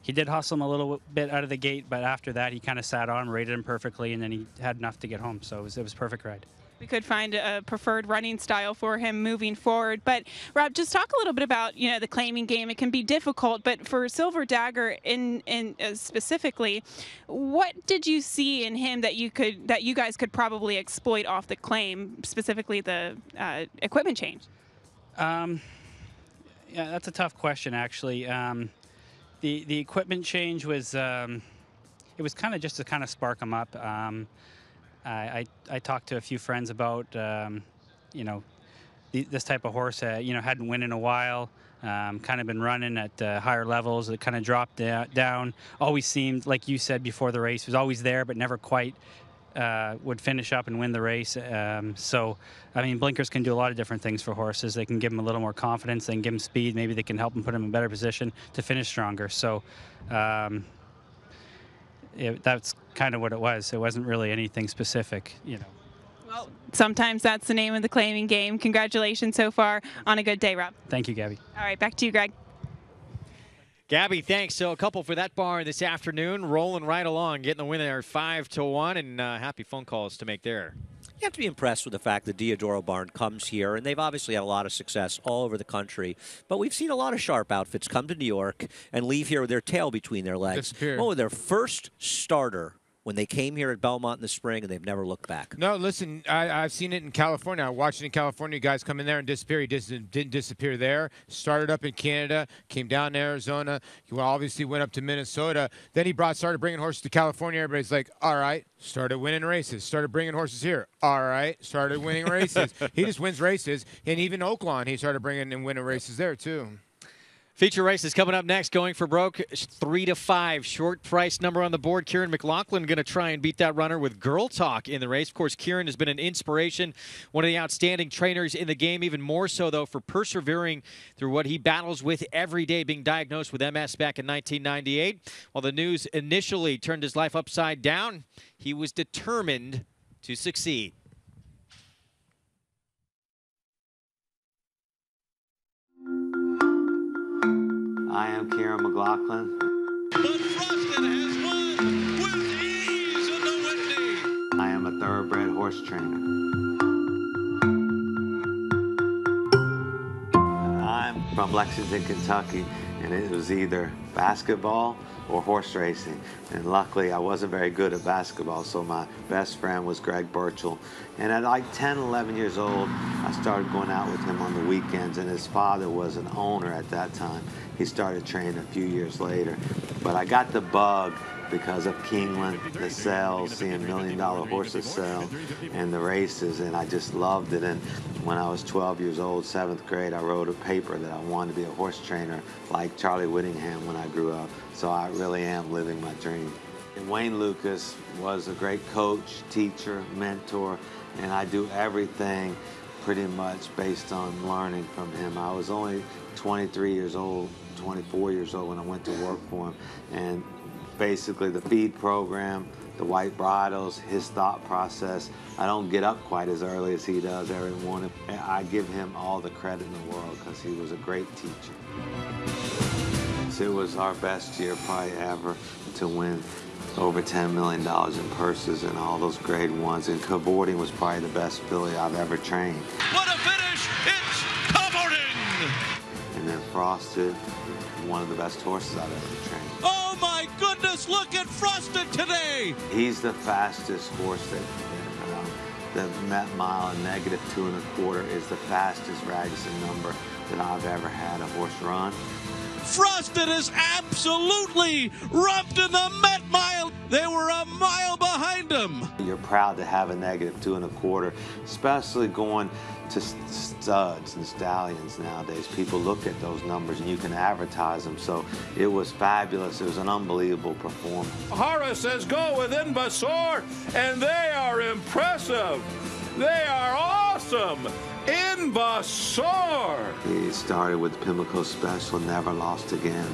he did hustle him a little bit out of the gate, but after that he kind of sat on, rated him perfectly, and then he had enough to get home. So it was a perfect ride. We could find a preferred running style for him moving forward. But Rob, just talk a little bit about the claiming game. It can be difficult, but for Silver Dagger in specifically, what did you see in him that you guys could probably exploit off the claim, specifically the equipment change? Yeah, that's a tough question, actually. The equipment change was it was kind of just to kind of spark him up. I talked to a few friends about this type of horse. Hadn't won in a while. Kind of been running at higher levels. It kind of dropped down. Always seemed, like you said before the race, was always there, but never quite would finish up and win the race. So, I mean, blinkers can do a lot of different things for horses. They can give them a little more confidence. They can give them speed. Maybe they can help them put them in a better position to finish stronger. So, that's kind of what it was. It wasn't really anything specific, Well, sometimes that's the name of the claiming game. Congratulations so far on a good day, Rob. Thank you, Gabby. All right, back to you, Greg. Gabby, thanks. So a couple for that barn this afternoon, rolling right along, getting the win there 5-1, and happy phone calls to make there. You have to be impressed with the fact that Diodoro Barn comes here, and they've obviously had a lot of success all over the country. But we've seen a lot of sharp outfits come to New York and leave here with their tail between their legs. Disappear. Oh, their first starter when they came here at Belmont in the spring, and they've never looked back. No, listen, I've seen it in California. I watched it in California. Guys come in there and disappear. He didn't disappear there. Started up in Canada, came down to Arizona. He obviously went up to Minnesota. Then he started bringing horses to California. Everybody's like, all right, started winning races. Started bringing horses here. All right, started winning races. He just wins races. And even Oaklawn, he started bringing and winning races there, too. Feature races coming up next, going for broke, 3-5. Short price number on the board. Kieran McLaughlin going to try and beat that runner with Girl Talk in the race. Of course, Kieran has been an inspiration, one of the outstanding trainers in the game, even more so, though, for persevering through what he battles with every day, being diagnosed with MS back in 1998. While the news initially turned his life upside down, he was determined to succeed. I am Kieran McLaughlin. But Frosted has won with ease in the Whitney. I am a thoroughbred horse trainer. I'm from Lexington, Kentucky, and it was either basketball or horse racing. And luckily, I wasn't very good at basketball, so my best friend was Greg Burchell. And at like 10, 11 years old, I started going out with him on the weekends, and his father was an owner at that time. He started training a few years later. But I got the bug because of Keeneland, the sales, seeing $1 million horses sell, and the races, and I just loved it. And when I was 12 years old, 7th grade, I wrote a paper that I wanted to be a horse trainer like Charlie Whittingham when I grew up. So I really am living my dream. And Wayne Lucas was a great coach, teacher, mentor, and I do everything pretty much based on learning from him. I was only 23 years old, 24 years old when I went to work for him, and basically the feed program, the white bridles, his thought process. I don't get up quite as early as he does every morning. I give him all the credit in the world because he was a great teacher. So it was our best year probably ever to win over $10 million in purses and all those grade ones, and cavorting was probably the best filly I've ever trained. What a finish! It's cavorting! And then Frosted, one of the best horses I've ever trained. Oh my goodness, look at Frosted today! He's the fastest horse that the Met Mile and -2 1/4 is the fastest Ragusan number that I've ever had a horse run. Frosted is absolutely roughed in the Met Mile. They were a mile behind him. You're proud to have a -2 1/4, especially going to studs and stallions nowadays. People look at those numbers and you can advertise them. So it was fabulous. It was an unbelievable performance. Horses go within Basor, and they are impressive. They are awesome. Invasor! He started with Pimlico Special, never lost again.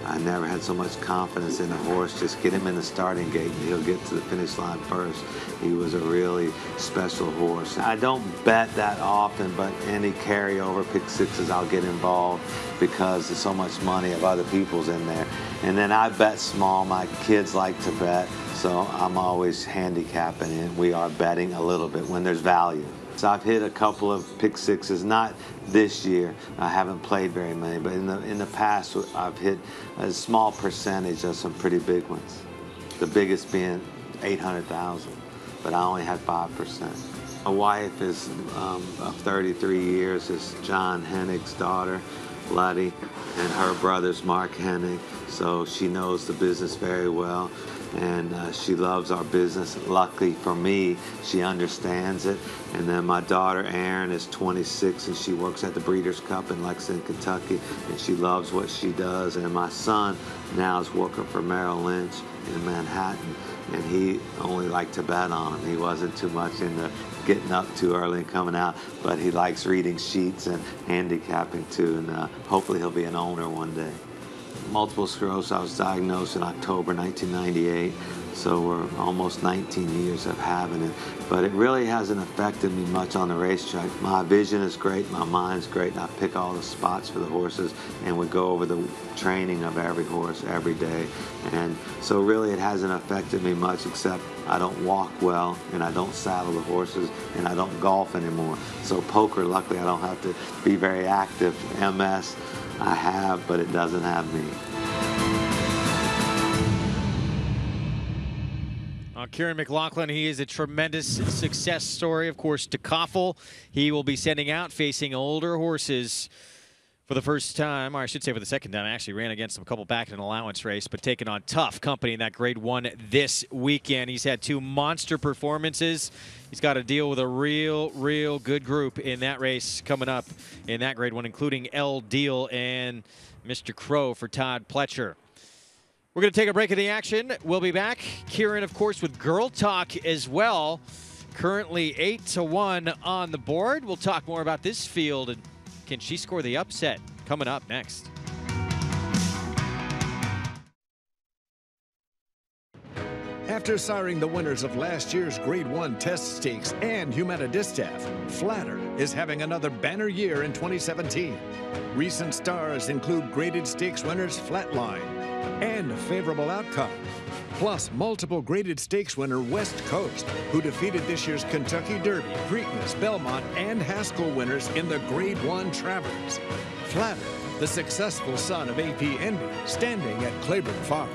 I never had so much confidence in a horse. Just get him in the starting gate and he'll get to the finish line first. He was a really special horse. I don't bet that often, but any carryover pick sixes, I'll get involved because there's so much money of other people's in there. And then I bet small. My kids like to bet, so I'm always handicapping, and we are betting a little bit when there's value. So I've hit a couple of pick sixes, not this year. I haven't played very many, but in the past, I've hit a small percentage of some pretty big ones. The biggest being 800,000, but I only had 5%. My wife is of 33 years, is John Hennig's daughter, Letty, and her brother's Mark Hennig. So she knows the business very well, and she loves our business. Luckily for me, she understands it. And then my daughter Erin is 26, and she works at the Breeders' Cup in Lexington, Kentucky, and she loves what she does. And my son now is working for Merrill Lynch in Manhattan, and he only liked to bet on him. He wasn't too much into getting up too early and coming out, but he likes reading sheets and handicapping too, and hopefully he'll be an owner one day. Multiple sclerosis, I was diagnosed in October 1998, so we're almost 19 years of having it. But it really hasn't affected me much on the racetrack. My vision is great, my mind's great, and I pick all the spots for the horses, and we go over the training of every horse every day. And so really it hasn't affected me much, except I don't walk well, and I don't saddle the horses, and I don't golf anymore. So poker, luckily I don't have to be very active. MS, I have, but it doesn't have me. Kieran McLaughlin, he is a tremendous success story. Of course, to Koffel, he will be sending out facing older horses for the first time, or I should say for the second time. I actually ran against him a couple back in an allowance race, but taking on tough company in that Grade 1 this weekend. He's had 2 monster performances. He's got to deal with a real good group in that race coming up in that Grade 1, including L. Deal and Mr. Crow for Todd Pletcher. We're going to take a break in the action. We'll be back. Kieran, of course, with Girl Talk as well. Currently 8-1 on the board. We'll talk more about this field and can she score the upset? Coming up next. After siring the winners of last year's Grade 1 Test Stakes and Humana Distaff, Flatter is having another banner year in 2017. Recent stars include graded stakes winners Flatline and Favorable Outcome, plus multiple graded stakes winner West Coast, who defeated this year's Kentucky Derby, Preakness, Belmont, and Haskell winners in the Grade 1 Travers. Flatter, the successful son of AP Envy, standing at Claiborne Farm.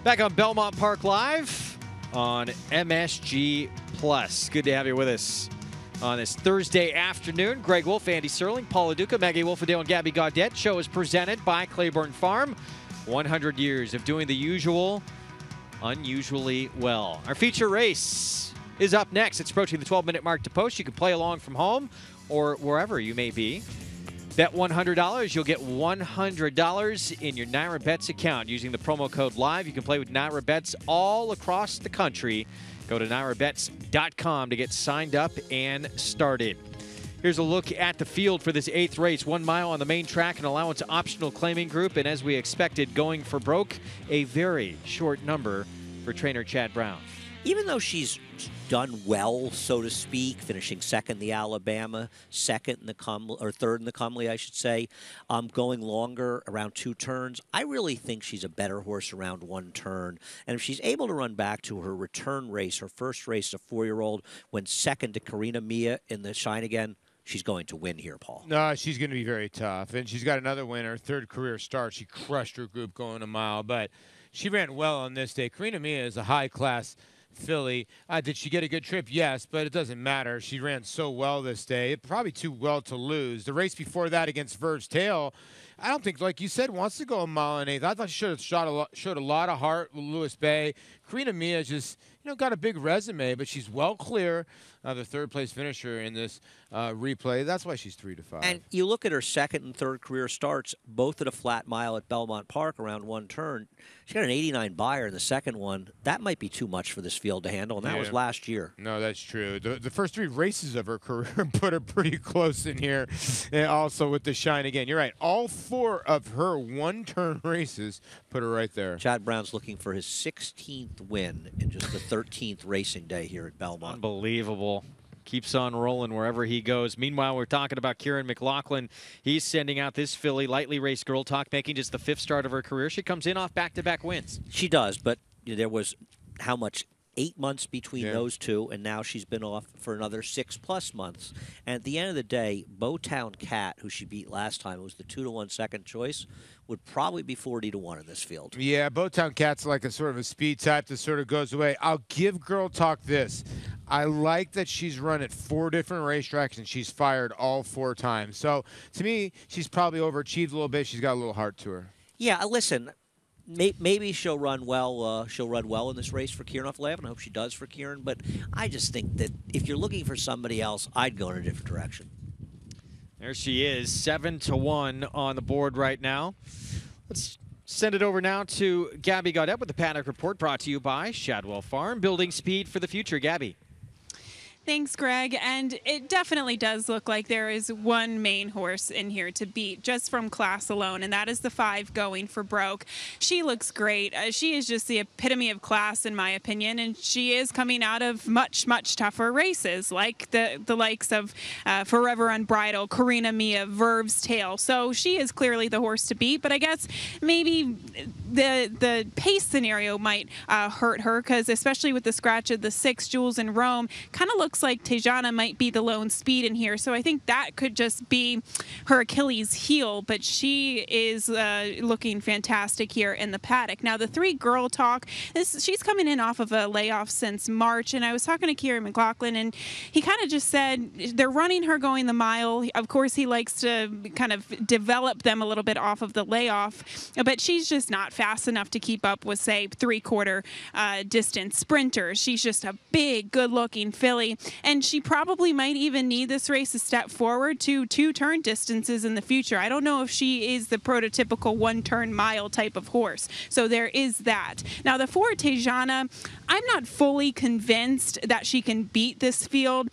Back on Belmont Park Live on MSG Plus. Good to have you with us on this Thursday afternoon. Greg Wolf, Andy Serling, Paula Duca, Maggie Wolfadale, and Gabby Gaudette. Show is presented by Claiborne Farm. 100 years of doing the usual unusually well. Our feature race is up next. It's approaching the 12-minute mark to post. You can play along from home or wherever you may be. Bet $100, you'll get $100 in your Naira Bets account using the promo code LIVE. You can play with Naira Bets all across the country. Go to NairaBets.com to get signed up and started. Here's a look at the field for this 8th race. 1 mile on the main track, an allowance optional claiming group, and as we expected, going for broke, a very short number for trainer Chad Brown. Even though she's done well, so to speak, finishing second in the Alabama, second in the Comley, or third in the Comley, I should say, going longer, around 2 turns, I really think she's a better horse around 1 turn. And if she's able to run back to her return race, her first race as a 4-year-old, when second to Karina Mia in the Shine Again, she's going to win here, Paul. No, she's going to be very tough. And she's got another winner, 3rd career start. She crushed her group going a mile, but she ran well on this day. Karina Mia is a high-class filly. Did she get a good trip? Yes, but it doesn't matter. She ran so well this day. Probably too well to lose. The race before that against Verve's Tail, I don't think, like you said, wants to go a mile and 1/8. I thought she showed a lot of heart with Lewis Bay. Karina Mia just, got a big resume, but she's well clear of the 3rd place finisher in this replay. That's why she's 3 to 5. And you look at her 2nd and 3rd career starts, both at a flat mile at Belmont Park around 1 turn. She got an 89 buyer in the 2nd one. That might be too much for this field to handle, and that was last year. No, that's true. The first 3 races of her career put her pretty close in here, and also with the Shine Again. You're right. All 4 of her 1-turn races put her right there. Chad Brown's looking for his 16th win in just the 13th racing day here at Belmont. Unbelievable. Keeps on rolling wherever he goes. Meanwhile, we're talking about Kieran McLaughlin. He's sending out this filly, lightly raced Girl Talk, making just the 5th start of her career. She comes in off back-to-back wins. She does, but there was how much? 8 months between those two, and now she's been off for another 6+ months. And at the end of the day, Bowtown Cat, who she beat last time, it was the 2-to-1 second choice, would probably be 40-to-1 in this field. Yeah, Bowtown Cat's like a sort of a speed type that sort of goes away. I'll give Girl Talk this. I like that she's run at 4 different racetracks and she's fired all 4 times. So to me, she's probably overachieved a little bit. She's got a little heart to her. Yeah, listen. Maybe she'll run well. She'll run well in this race for Kieran off 11. I hope she does for Kieran. But I just think that if you're looking for somebody else, I'd go in a different direction. There she is, 7-to-1 on the board right now. Let's send it over now to Gabby Gaudet with the Paddock Report, brought to you by Shadwell Farm, building speed for the future. Gabby. Thanks, Greg. And it definitely does look like there is one main horse in here to beat just from class alone, and that is the 5 going for broke. She looks great. She is just the epitome of class, in my opinion, and she is coming out of much, much tougher races, like the likes of Forever Unbridled, Karina Mia, Verve's Tail. So she is clearly the horse to beat, but I guess maybe the pace scenario might hurt her, because especially with the scratch of the 6, Jules in Rome, kind of looks like Tejana might be the lone speed in here. So I think that could just be her Achilles heel, but she is looking fantastic here in the paddock. Now the 3 Girl Talk, she's coming in off of a layoff since March, and I was talking to Kieran McLaughlin, and he kind of just said they're running her going the mile. Of course, he likes to kind of develop them a little bit off of the layoff, but she's just not fast enough to keep up with, say, 3/4 distance sprinters. She's just a big, good-looking filly, and she probably might even need this race to step forward to 2-turn distances in the future. I don't know if she is the prototypical 1-turn mile type of horse, so there is that. Now the 4 Tejana, I'm not fully convinced that she can beat this field.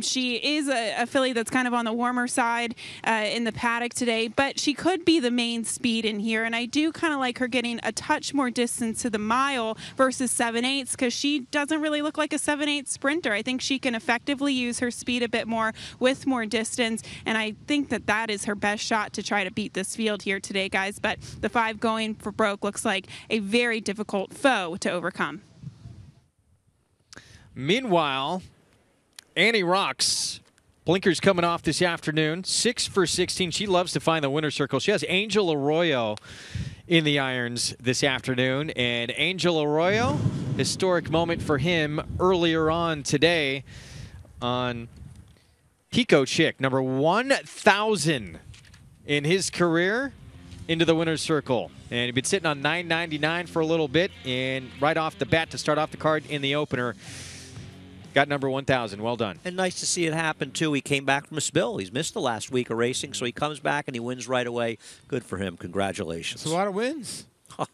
She is a filly that's kind of on the warmer side in the paddock today, but she could be the main speed in here, and I do kind of like her getting a touch more distance to the mile versus 7/8, because she doesn't really look like a 7/8 sprinter. I think she can effectively use her speed a bit more with more distance, and I think that that is her best shot to try to beat this field here today, guys. But the 5 going for broke looks like a very difficult foe to overcome. Meanwhile, Annie Rocks, blinkers coming off this afternoon, 6 for 16. She loves to find the winner's circle. She has Angel Arroyo in the irons this afternoon, and Angel Arroyo, historic moment for him earlier on today on Pico Chick, number 1,000 in his career, into the winner's circle. And he'd been sitting on $9.99 for a little bit, and right off the bat to start off the card in the opener, got number 1,000. Well done. And nice to see it happen, too. He came back from a spill. He's missed the last week of racing, so he comes back and he wins right away. Good for him. Congratulations. It's a lot of wins.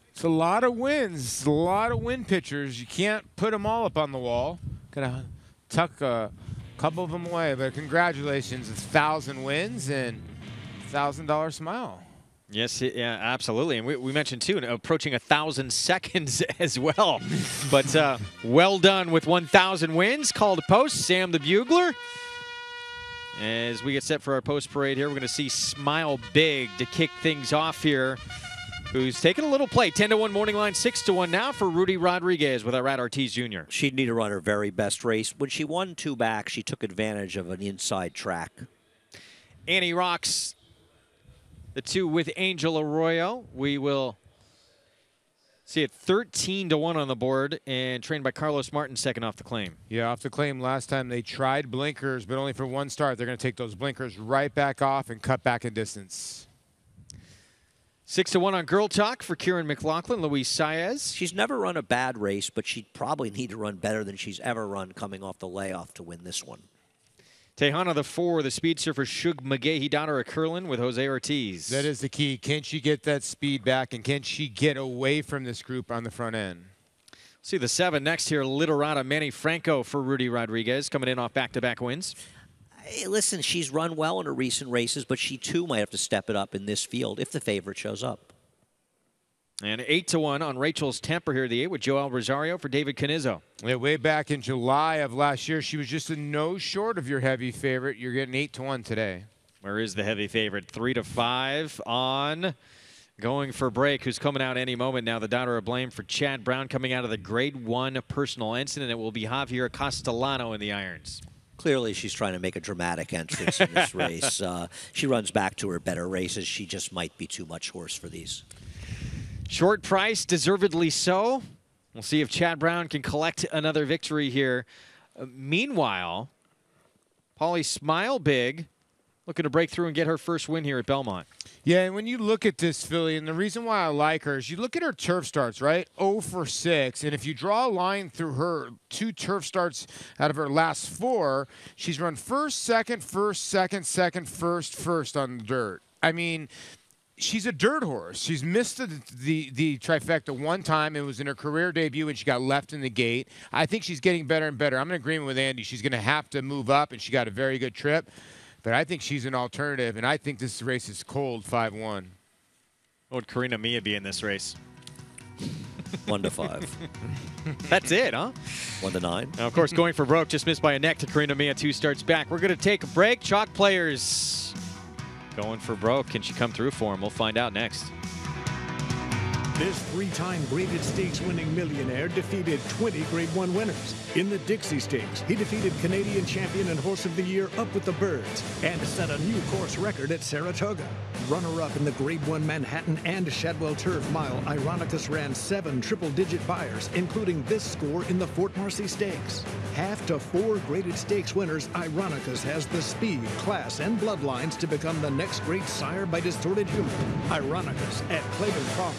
It's a lot of wins. It's a lot of win pictures. You can't put them all up on the wall. Gotta tuck a couple of them away. But congratulations. It's 1,000 wins and $1,000 smile. Yes, yeah, absolutely. And we mentioned, too, approaching 1,000 seconds as well. But well done with 1,000 wins. Call to post, Sam the Bugler. As we get set for our post parade here, we're going to see Smile Big to kick things off here, who's taking a little play. 10-1 morning line, 6-1 now for Rudy Rodriguez with Irad Ortiz Jr. She'd need to run her very best race. When she won 2 back, she took advantage of an inside track. Annie rocks the 2 with Angel Arroyo. We will see it 13-1 on the board, and trained by Carlos Martin, second off the claim. Yeah, off the claim last time they tried blinkers, but only for 1 start. They're going to take those blinkers right back off and cut back in distance. 6-1 on Girl Talk for Kieran McLaughlin, Luis Saez. She's never run a bad race, but she'd probably need to run better than she's ever run coming off the layoff to win this one. Tejana the 4, the speed surfer Shug McGahey, daughter of Curlin with Jose Ortiz. That is the key. Can she get that speed back, and can she get away from this group on the front end? See the 7 next here, Litorada Manny Franco for Rudy Rodriguez, coming in off back-to-back wins. Hey, listen, she's run well in her recent races, but she too might have to step it up in this field if the favorite shows up. And 8-1 on Rachel's Temper here, the 8 with Joel Rosario for David Canizzo. Yeah, way back in July of last year, she was just a no short of your heavy favorite. You're getting 8-1 today. Where is the heavy favorite? 3-5 on Going for Break, who's coming out any moment now. The daughter of Blame for Chad Brown, coming out of the Grade 1 personal incident. It will be Javier Castellano in the irons. Clearly, she's trying to make a dramatic entrance in this race. She runs back to her better races. She just might be too much horse for these. Short price, deservedly so. We'll see if Chad Brown can collect another victory here. Meanwhile, Polly Smile Big looking to break through and get her first win here at Belmont. Yeah, and when you look at this filly, and the reason why I like her is you look at her turf starts, right? 0 for 6. And if you draw a line through her 2 turf starts out of her last 4, she's run first, second, second, first on the dirt. I mean, she's a dirt horse. She's missed the trifecta 1 time. It was in her career debut, and she got left in the gate. I think she's getting better and better. I'm in agreement with Andy. She's going to have to move up, and she got a very good trip. But I think she's an alternative, and I think this race is cold 5-1. What would Karina Mia be in this race? 1-5. That's it, huh? 1-9. Now, of course, Going for Broke just missed by a neck to Karina Mia. 2 starts back. We're going to take a break. Chalk players Going for Broke. Can she come through for him? We'll find out next. This 3-time graded stakes winning millionaire defeated 20 Grade 1 winners. In the Dixie Stakes, he defeated Canadian champion and horse of the year Up With the Birds and set a new course record at Saratoga. Runner-up in the Grade 1 Manhattan and Shadwell Turf Mile, Ironicus ran 7 triple-digit buyers, including this score in the Fort Marcy Stakes. Half to 4 graded stakes winners, Ironicus has the speed, class, and bloodlines to become the next great sire by distorted humor. Ironicus at Clayton Farm.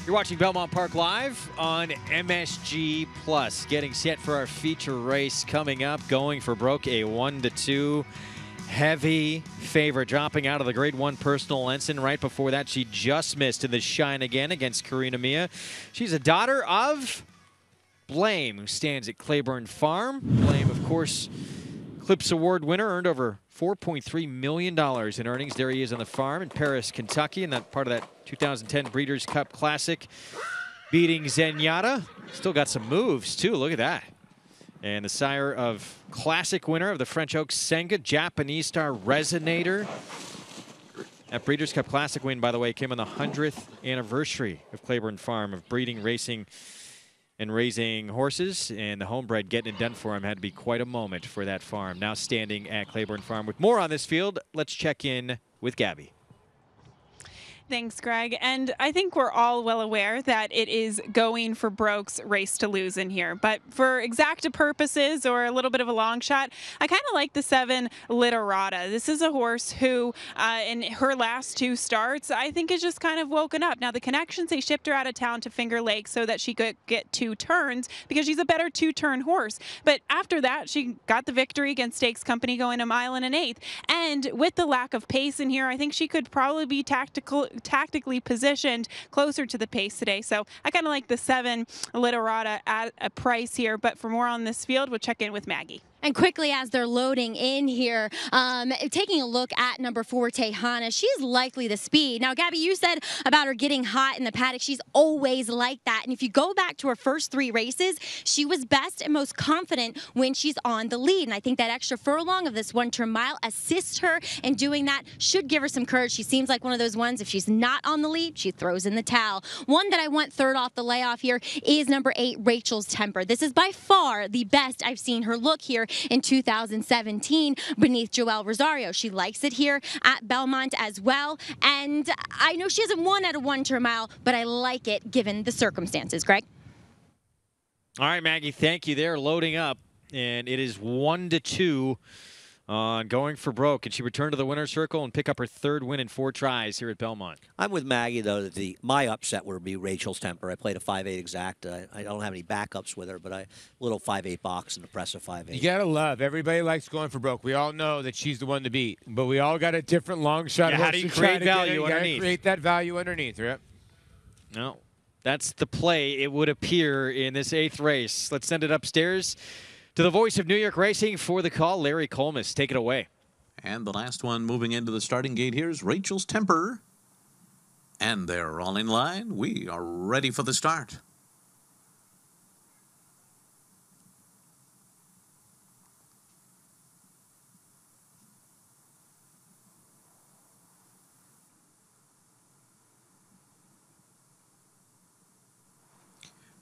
You're watching Belmont Park Live on MSG Plus. Getting set for our feature race coming up. Going for broke, a 1-2 heavy favorite. Dropping out of the Grade 1 personal ensign. Right before that, she just missed in the shine again against Karina Mia. She's a daughter of Blame, who stands at Claiborne Farm. Blame, of course, Clips Award winner, earned over $4.3 million in earnings. There he is on the farm in Paris, Kentucky, and that part of that 2010 Breeders' Cup Classic, beating Zenyatta. Still got some moves, too. Look at that. And the sire of Classic winner of the French Oaks Senga, Japanese star Resonator. That Breeders' Cup Classic win, by the way, came on the 100th anniversary of Claiborne Farm of breeding, racing, and raising horses, and the homebred getting it done for him had to be quite a moment for that farm. Now standing at Claiborne Farm with more on this field, let's check in with Gabby. Thanks, Greg. And I think we're all well aware that it is going for broke's race to lose in here. But for exacta purposes or a little bit of a long shot, I kind of like the 7 Literata. This is a horse who, in her last 2 starts, I think is just kind of woken up. Now, the connections, they shipped her out of town to Finger Lake so that she could get 2 turns because she's a better 2-turn horse. But after that, she got the victory against Stakes Company going 1 1/8. And with the lack of pace in here, I think she could probably be tactically positioned closer to the pace today. So I kind of like the 7 Literata at a price here. But for more on this field, we'll check in with Maggie. And quickly, as they're loading in here, taking a look at number 4, Tejana, she's likely the speed. Now, Gabby, you said about her getting hot in the paddock. She's always like that. And if you go back to her first 3 races, she was best and most confident when she's on the lead. And I think that extra furlong of this 1-turn mile assists her in doing that, should give her some courage. She seems like one of those ones, if she's not on the lead, she throws in the towel. One that I want third off the layoff here is number 8, Rachel's Temper. This is by far the best I've seen her look here in 2017 beneath Joelle Rosario. She likes it here at Belmont as well. And I know she hasn't won at a 1-turn mile, but I like it given the circumstances. Greg? All right, Maggie, thank you. They're loading up, and it is 1-2 on Going for Broke, and she returned to the winner's circle and pick up her 3rd win in 4 tries here at Belmont. I'm with Maggie, though, that my upset would be Rachel's Temper. I played a 5/8 exacta. I don't have any backups with her, but a little 5/8 box and a press of 5/8. You got to love. Everybody likes Going for Broke. We all know that she's the one to beat, but we all got a different long shot. Yeah, how do you create value underneath? Create that value underneath, right? No, that's the play, it would appear, in this 8th race. Let's send it upstairs to the voice of New York racing for the call, Larry Colmus. Take it away. And the last one moving into the starting gate here is Rachel's Temper. And they're all in line. We are ready for the start.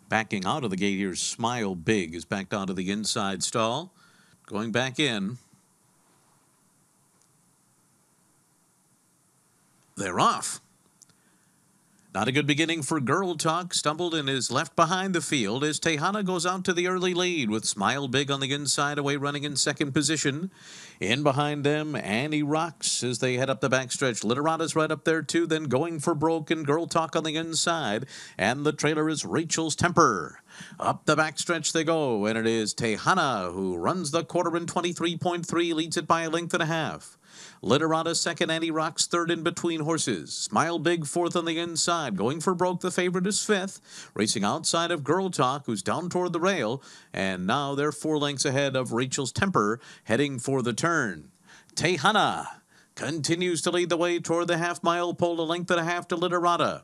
Backing out of the gate here, Smile Big is backed onto the inside stall. Going back in. They're off. Not a good beginning for Girl Talk. Stumbled and is left behind the field as Tejana goes out to the early lead with Smile Big on the inside, away running in 2nd position. In behind them, Annie Rocks as they head up the backstretch. Literata's right up there too, then Going for Broke and Girl Talk on the inside. And the trailer is Rachel's Temper. Up the backstretch they go, and it is Tejana who runs the quarter in 23.3, leads it by a length and a half. Literata 2nd, Annie Rocks 3rd in between horses. Smile Big 4th on the inside. Going for Broke, the favorite, is 5th. Racing outside of Girl Talk, who's down toward the rail. And now they're 4 lengths ahead of Rachel's Temper, heading for the turn. Tejana continues to lead the way toward the half-mile pole, a length and a half to Literata.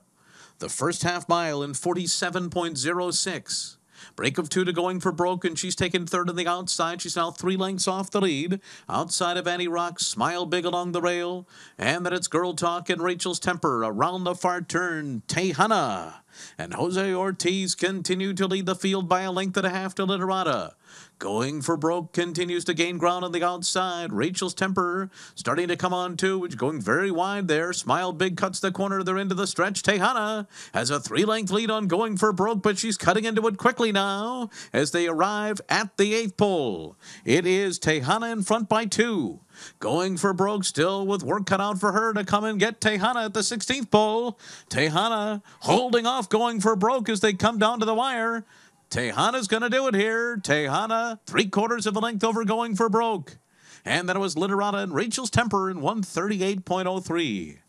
The first half mile in 47.06. Break of 2 to Going for Broke, and she's taken 3rd on the outside. She's now 3 lengths off the lead. Outside of Annie Rocks, Smile Big along the rail. And then it's Girl Talk and Rachel's Temper around the far turn. Tejana and Jose Ortiz continue to lead the field by a length and a half to Literata. Going for Broke continues to gain ground on the outside. Rachel's Temper starting to come on too, which going very wide there. Smile Big cuts the corner. They're into the stretch. Tejana has a 3-length lead on Going for Broke, but she's cutting into it quickly now as they arrive at the 8th pole. It is Tejana in front by 2. Going for broke still with work cut out for her to come and get Tejana at the 16th pole. Tejana holding off Going for broke as they come down to the wire. Tejana's going to do it here. Tejana, 3/4 of a length over Going for broke. And then it was Literata and Rachel's Temper in 138.03.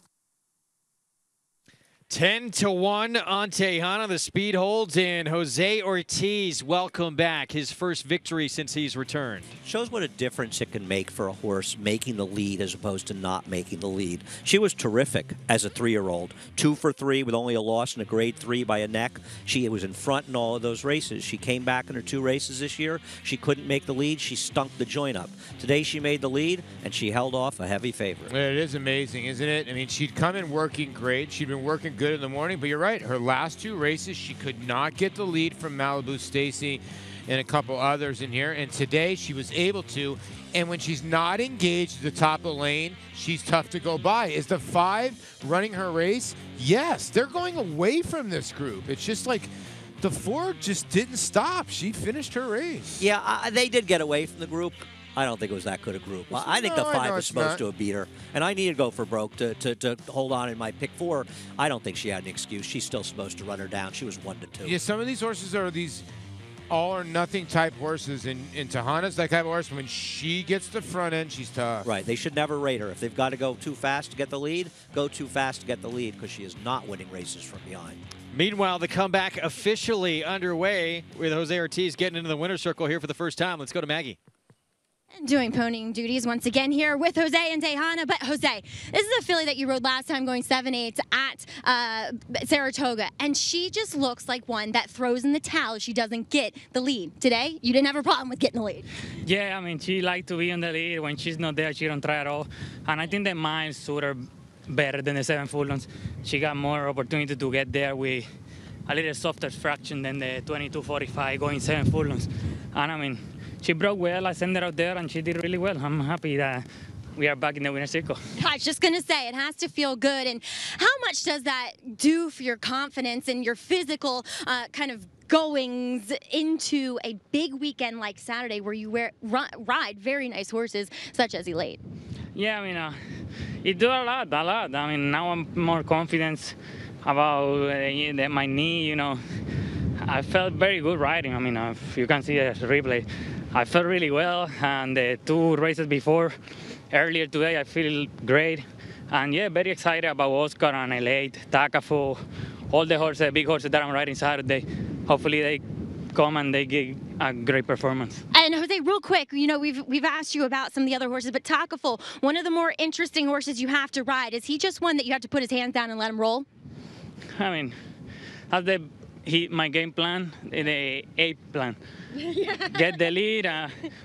10-1 on Tejana. The speed holds in. Jose Ortiz, welcome back. His first victory since he's returned. Shows what a difference it can make for a horse making the lead as opposed to not making the lead. She was terrific as a 3-year-old. 2 for 3 with only a loss in a grade 3 by a neck. She was in front in all of those races. She came back in her 2 races this year. She couldn't make the lead. She stunk the joint up. Today she made the lead, and she held off a heavy favorite. It is amazing, isn't it? I mean, she'd come in working great. She'd been working good in the morning, but you're right. Her last 2 races, she could not get the lead from Malibu Stacy and a couple others in here. And today she was able to. And when she's not engaged at the top of the lane, she's tough to go by. Is the 5 running her race? Yes, they're going away from this group. It's just like the 4 just didn't stop. She finished her race. Yeah, they did get away from the group. I don't think it was that good a group. I think the 5 was supposed to have beat her. And I need to go for broke to hold on in my pick 4. I don't think she had an excuse. She's still supposed to run her down. She was 1-2. Yeah, some of these horses are these all or nothing type horses. And Tejana's that type of horse. When she gets the front end, she's tough. Right. They should never rate her. If they've got to go too fast to get the lead, go too fast to get the lead because she is not winning races from behind. Meanwhile, the comeback officially underway with Jose Ortiz getting into the winner's circle here for the first time. Let's go to Maggie. Doing ponying duties once again here with Jose and Tejana. But Jose, this is a filly that you rode last time going 7/8 at Saratoga. And she just looks like one that throws in the towel if she doesn't get the lead. Today, you didn't have a problem with getting the lead. Yeah, I mean, she likes to be on the lead. When she's not there, she don't try at all. And I think the miles suit her better than the 7 furlongs. She got more opportunity to get there with a little softer fraction than the 22.45 going 7 furlongs. And I mean, she broke well. I sent her out there, and she did really well. I'm happy that we are back in the winner's circle. I was just going to say, it has to feel good. And how much does that do for your confidence and your physical kind of goings into a big weekend like Saturday where you ride very nice horses such as Elate? Yeah, I mean, it do a lot. I mean, now I'm more confident about my knee, you know. I felt very good riding. I mean, if you can see the replay, I felt really well. And the 2 races before, earlier today, I feel great. And yeah, very excited about Oscar and Elate, Takafo, all the horses, big horses that I'm riding Saturday. Hopefully they come and they give a great performance. And Jose, real quick, you know, we've asked you about some of the other horses, but Takafo, one of the more interesting horses you have to ride. Is he just one that you have to put his hands down and let him roll? I mean, my game plan, the 8 plan. Get the lead.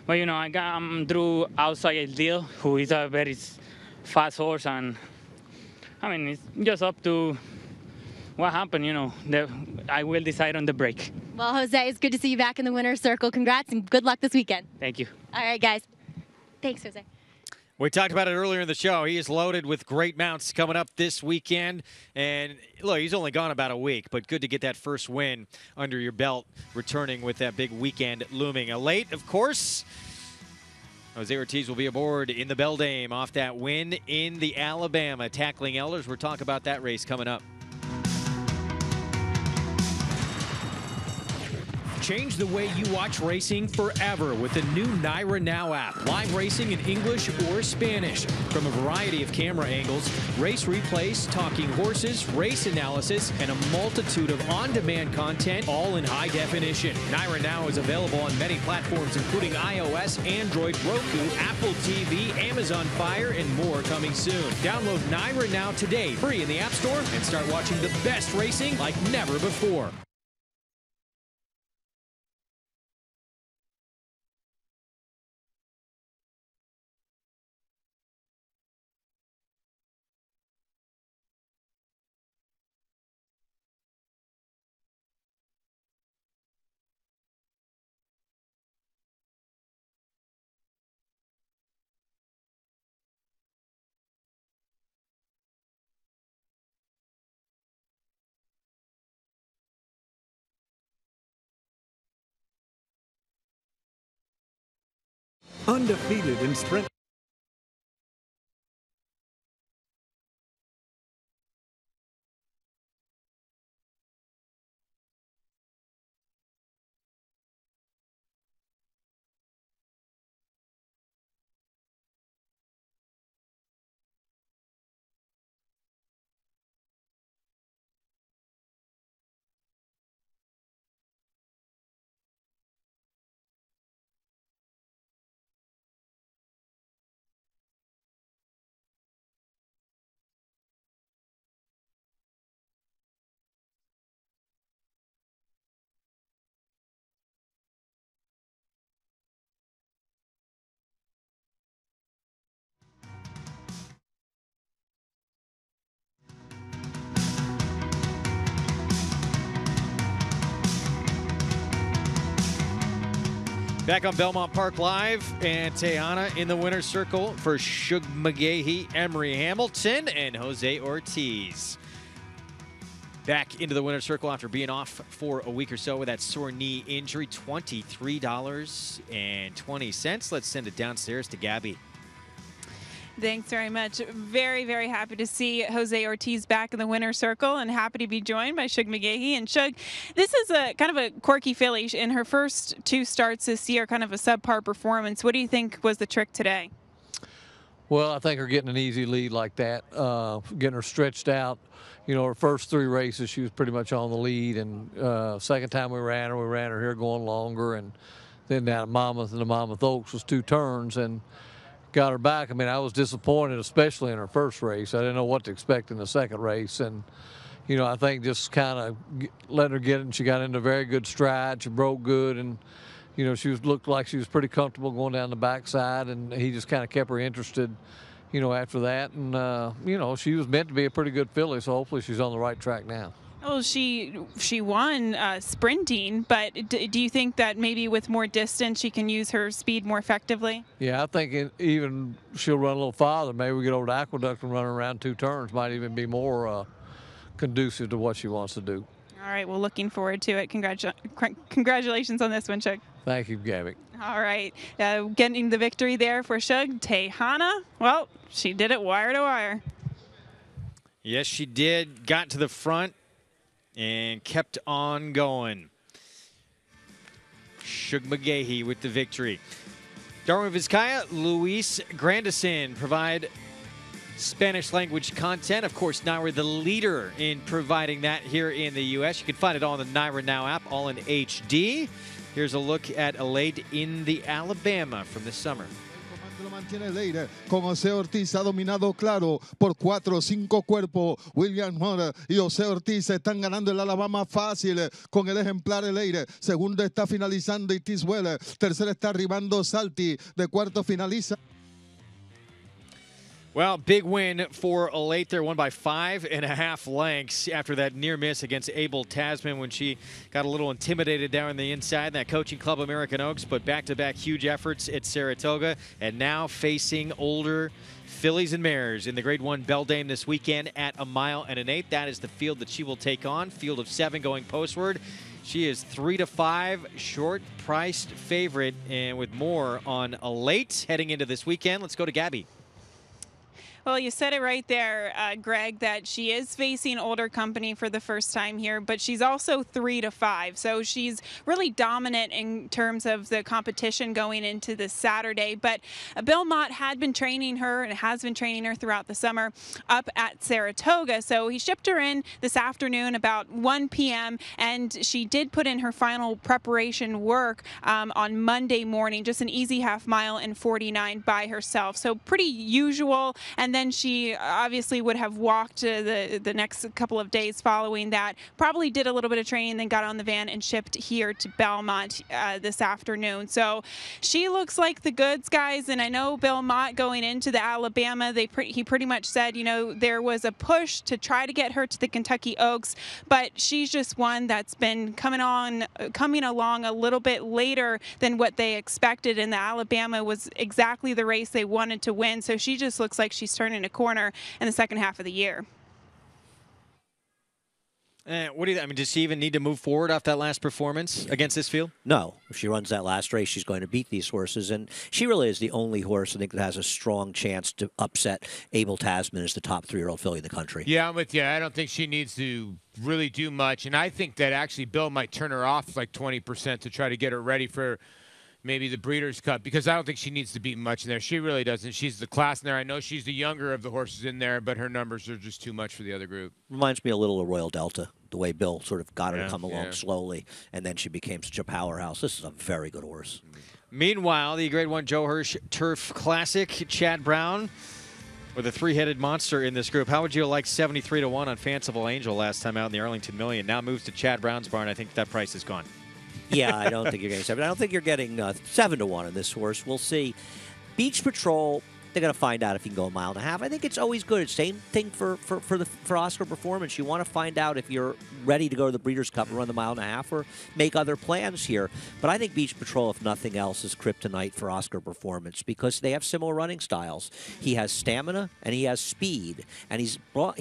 But, you know, I'm Drew outside Deal, who is a very fast horse. And, I mean, it's just up to what happened, you know. I will decide on the break. Well, Jose, it's good to see you back in the winner's circle. Congrats and good luck this weekend. Thank you. All right, guys. Thanks, Jose. We talked about it earlier in the show. He is loaded with great mounts coming up this weekend. And look, he's only gone about a week, but good to get that first win under your belt, returning with that big weekend looming. Elate, of course. Jose Ortiz will be aboard in the Beldame off that win in the Alabama, tackling Elders. We'll talk about that race coming up. Change the way you watch racing forever with the new Naira Now app. Live racing in English or Spanish. From a variety of camera angles, race replays, talking horses, race analysis, and a multitude of on-demand content, all in high definition. Naira Now is available on many platforms, including iOS, Android, Roku, Apple TV, Amazon Fire, and more coming soon. Download Naira Now today, free in the App Store, and start watching the best racing like never before. Undefeated in sprint. Back on Belmont Park Live, and Tejana in the winner's circle for Shug McGahee, Emery Hamilton, and Jose Ortiz. Back into the winner's circle after being off for a week or so with that sore knee injury, $23.20. Let's send it downstairs to Gabby. Thanks very much. Very, very happy to see Jose Ortiz back in the winner's circle and happy to be joined by Shug McGahee. And Shug, this is a kind of a quirky filly. In her first 2 starts this year, kind of a subpar performance. What do you think was the trick today? Well, I think her getting an easy lead like that, getting her stretched out. You know, her first 3 races, she was pretty much on the lead. And second time we ran her here going longer. And then down at Monmouth and the Monmouth Oaks was 2 turns. And got her back. I mean, I was disappointed, especially in her first race. I didn't know what to expect in the second race. And, you know, I think just kind of letting her get it, and she got into very good stride. She broke good, and, you know, looked like she was pretty comfortable going down the backside, and he just kind of kept her interested, you know, after that. And, you know, she was meant to be a pretty good filly, so hopefully she's on the right track now. Well, she won sprinting, but do you think that maybe with more distance she can use her speed more effectively? Yeah, I think even she'll run a little farther. Maybe we get over to Aqueduct and run around 2 turns. Might even be more conducive to what she wants to do. All right, well, looking forward to it. Congratulations on this one, Shug. Thank you, Gabby. All right, getting the victory there for Shug. Tejana, well, she did it wire to wire. Yes, she did. Got to the front and kept on going. Shug McGahee with the victory. Darwin Vizcaya, Luis Grandison provide Spanish language content. Of course, now we're the leader in providing that here in the U.S. You can find it all on the NYRA Now app, all in HD. Here's a look at Elate in the Alabama from this summer. Lo mantiene Leire, con Jose Ortiz ha dominado claro por 4 o 5 cuerpos. William Hunter y Jose Ortiz están ganando el Alabama fácil con el ejemplar Leire. Segundo está finalizando Itiswell. Tercero está arribando Salti. De cuarto finaliza. Well, big win for Elate there, won by 5.5 lengths after that near miss against Abel Tasman when she got a little intimidated down on the inside in that coaching club American Oaks, but back-to-back huge efforts at Saratoga, and now facing older fillies and mares in the Grade 1 Beldame this weekend at 1 mile and an 1/8. That is the field that she will take on, field of 7 going postward. She is 3-5 short-priced favorite, and with more on Elate heading into this weekend, let's go to Gabby. Well, you said it right there, Greg, that she is facing older company for the first time here, but she's also 3-5. So she's really dominant in terms of the competition going into this Saturday. But Belmont had been training her and has been training her throughout the summer up at Saratoga. So he shipped her in this afternoon about 1 p.m. and she did put in her final preparation work on Monday morning, just an easy half mile in 49 by herself. So pretty usual. And then she obviously would have walked the next couple of days following that, probably did a little bit of training, then got on the van and shipped here to Belmont this afternoon. So she looks like the goods, guys, and I know Belmont going into the Alabama, he pretty much said, you know, there was a push to try to get her to the Kentucky Oaks, but she's just one that's been coming along a little bit later than what they expected, and the Alabama was exactly the race they wanted to win, so she just looks like she's turning a corner in the second half of the year. What do you? I mean, does she even need to move forward off that last performance against this field? No. If she runs that last race, she's going to beat these horses, and she really is the only horse I think that has a strong chance to upset Abel Tasman as the top 3-year-old filly in the country. Yeah, I'm with you. I don't think she needs to really do much, and I think that actually Bill might turn her off like 20% to try to get her ready for maybe the Breeders' Cup, because I don't think she needs to beat much in there. She really doesn't. She's the class in there. I know she's the younger of the horses in there, but her numbers are just too much for the other group. Reminds me a little of Royal Delta, the way Bill sort of got her to come along slowly, and then she became such a powerhouse. This is a very good horse. Meanwhile, the Grade 1 Joe Hirsch Turf Classic, Chad Brown with a 3-headed monster in this group. How would you like 73-1 on Fanciful Angel last time out in the Arlington Million? Now moves to Chad Brown's barn. I think that price is gone. Yeah, I don't think you're getting 7. I don't think you're getting 7-1 on this horse. We'll see. Beach Patrol They're going to find out if you can go a mile and a half. I think it's always good. Same thing for Oscar Performance. You want to find out if you're ready to go to the Breeders' Cup and run the mile and a half or make other plans here. But I think Beach Patrol, if nothing else, is kryptonite for Oscar Performance because they have similar running styles. He has stamina and he has speed, and he's drawn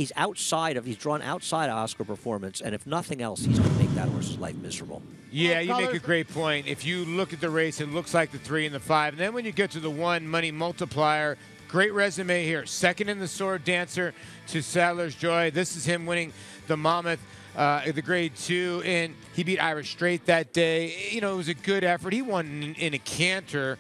outside of Oscar Performance. And if nothing else, he's going to make that horse's life miserable. Yeah, you make a great point. If you look at the race, it looks like the 3 and the 5. And then when you get to the 1 money multiplier, great resume here. Second in the Sword Dancer to Sadler's Joy. This is him winning the Monmouth, the grade 2, and he beat Irish Straight that day. You know, it was a good effort. He won in a canter.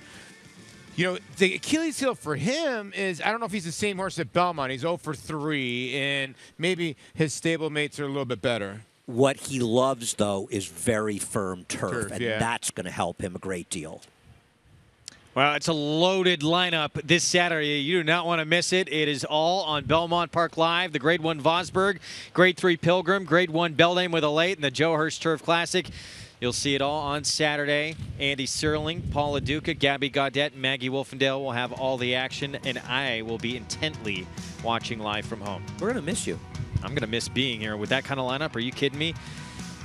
You know, the Achilles heel for him is, I don't know if he's the same horse at Belmont. He's 0 for 3, and maybe his stablemates are a little bit better. What he loves, though, is very firm turf, and yeah. that's going to help him a great deal. Well, it's a loaded lineup this Saturday. You do not want to miss it. It is all on Belmont Park Live. The Grade 1 Vosburg, Grade 3 Pilgrim, Grade 1 Beldame with a late, and the Joe Hirsch Turf Classic. You'll see it all on Saturday. Andy Serling, Paula Duca, Gabby Gaudette, Maggie Wolfendale will have all the action, and I will be intently watching live from home. We're going to miss you. I'm going to miss being here with that kind of lineup. Are you kidding me?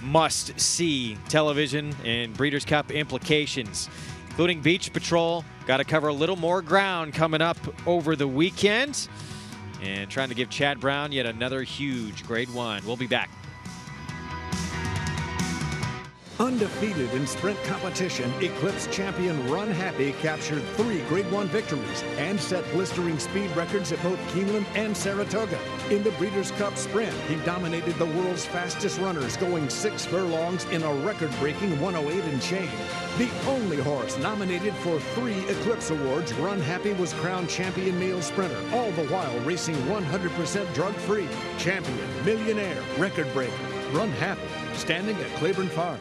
Must-see television and Breeders' Cup implications, including Beach Patrol. Got to cover a little more ground coming up over the weekend. And trying to give Chad Brown yet another huge Grade 1. We'll be back. Undefeated in sprint competition, Eclipse champion Run Happy captured 3 Grade 1 victories and set blistering speed records at both Keeneland and Saratoga. In the Breeders' Cup Sprint, he dominated the world's fastest runners, going 6 furlongs in a record-breaking 108 and change. The only horse nominated for 3 Eclipse Awards, Run Happy was crowned champion male sprinter, all the while racing 100% drug-free. Champion, millionaire, record breaker, Run Happy, standing at Claiborne Farm.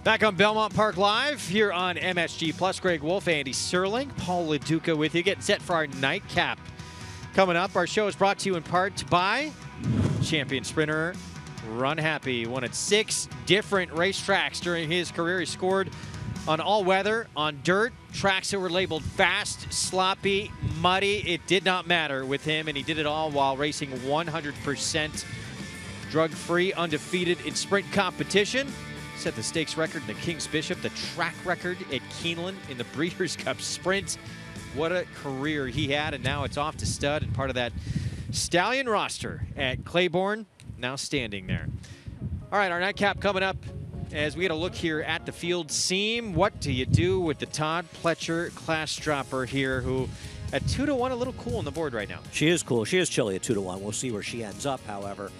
Back on Belmont Park Live here on MSG Plus. Greg Wolf, Andy Serling, Paul LaDuca with you, getting set for our nightcap. Coming up, our show is brought to you in part by champion sprinter Run Happy. Won at 6 different racetracks during his career. He scored on all weather, on dirt, tracks that were labeled fast, sloppy, muddy. It did not matter with him, and he did it all while racing 100% drug-free, undefeated in sprint competition. Set the stakes record in the King's Bishop, the track record at Keeneland in the Breeders' Cup Sprint. What a career he had, and now it's off to stud and part of that stallion roster at Claiborne, now standing there. All right, our nightcap coming up as we get a look here at the field seam. What do you do with the Todd Pletcher class dropper here, who at 2-1, a little cool on the board right now? She is cool. She is chilly at 2-1. We'll see where she ends up, however.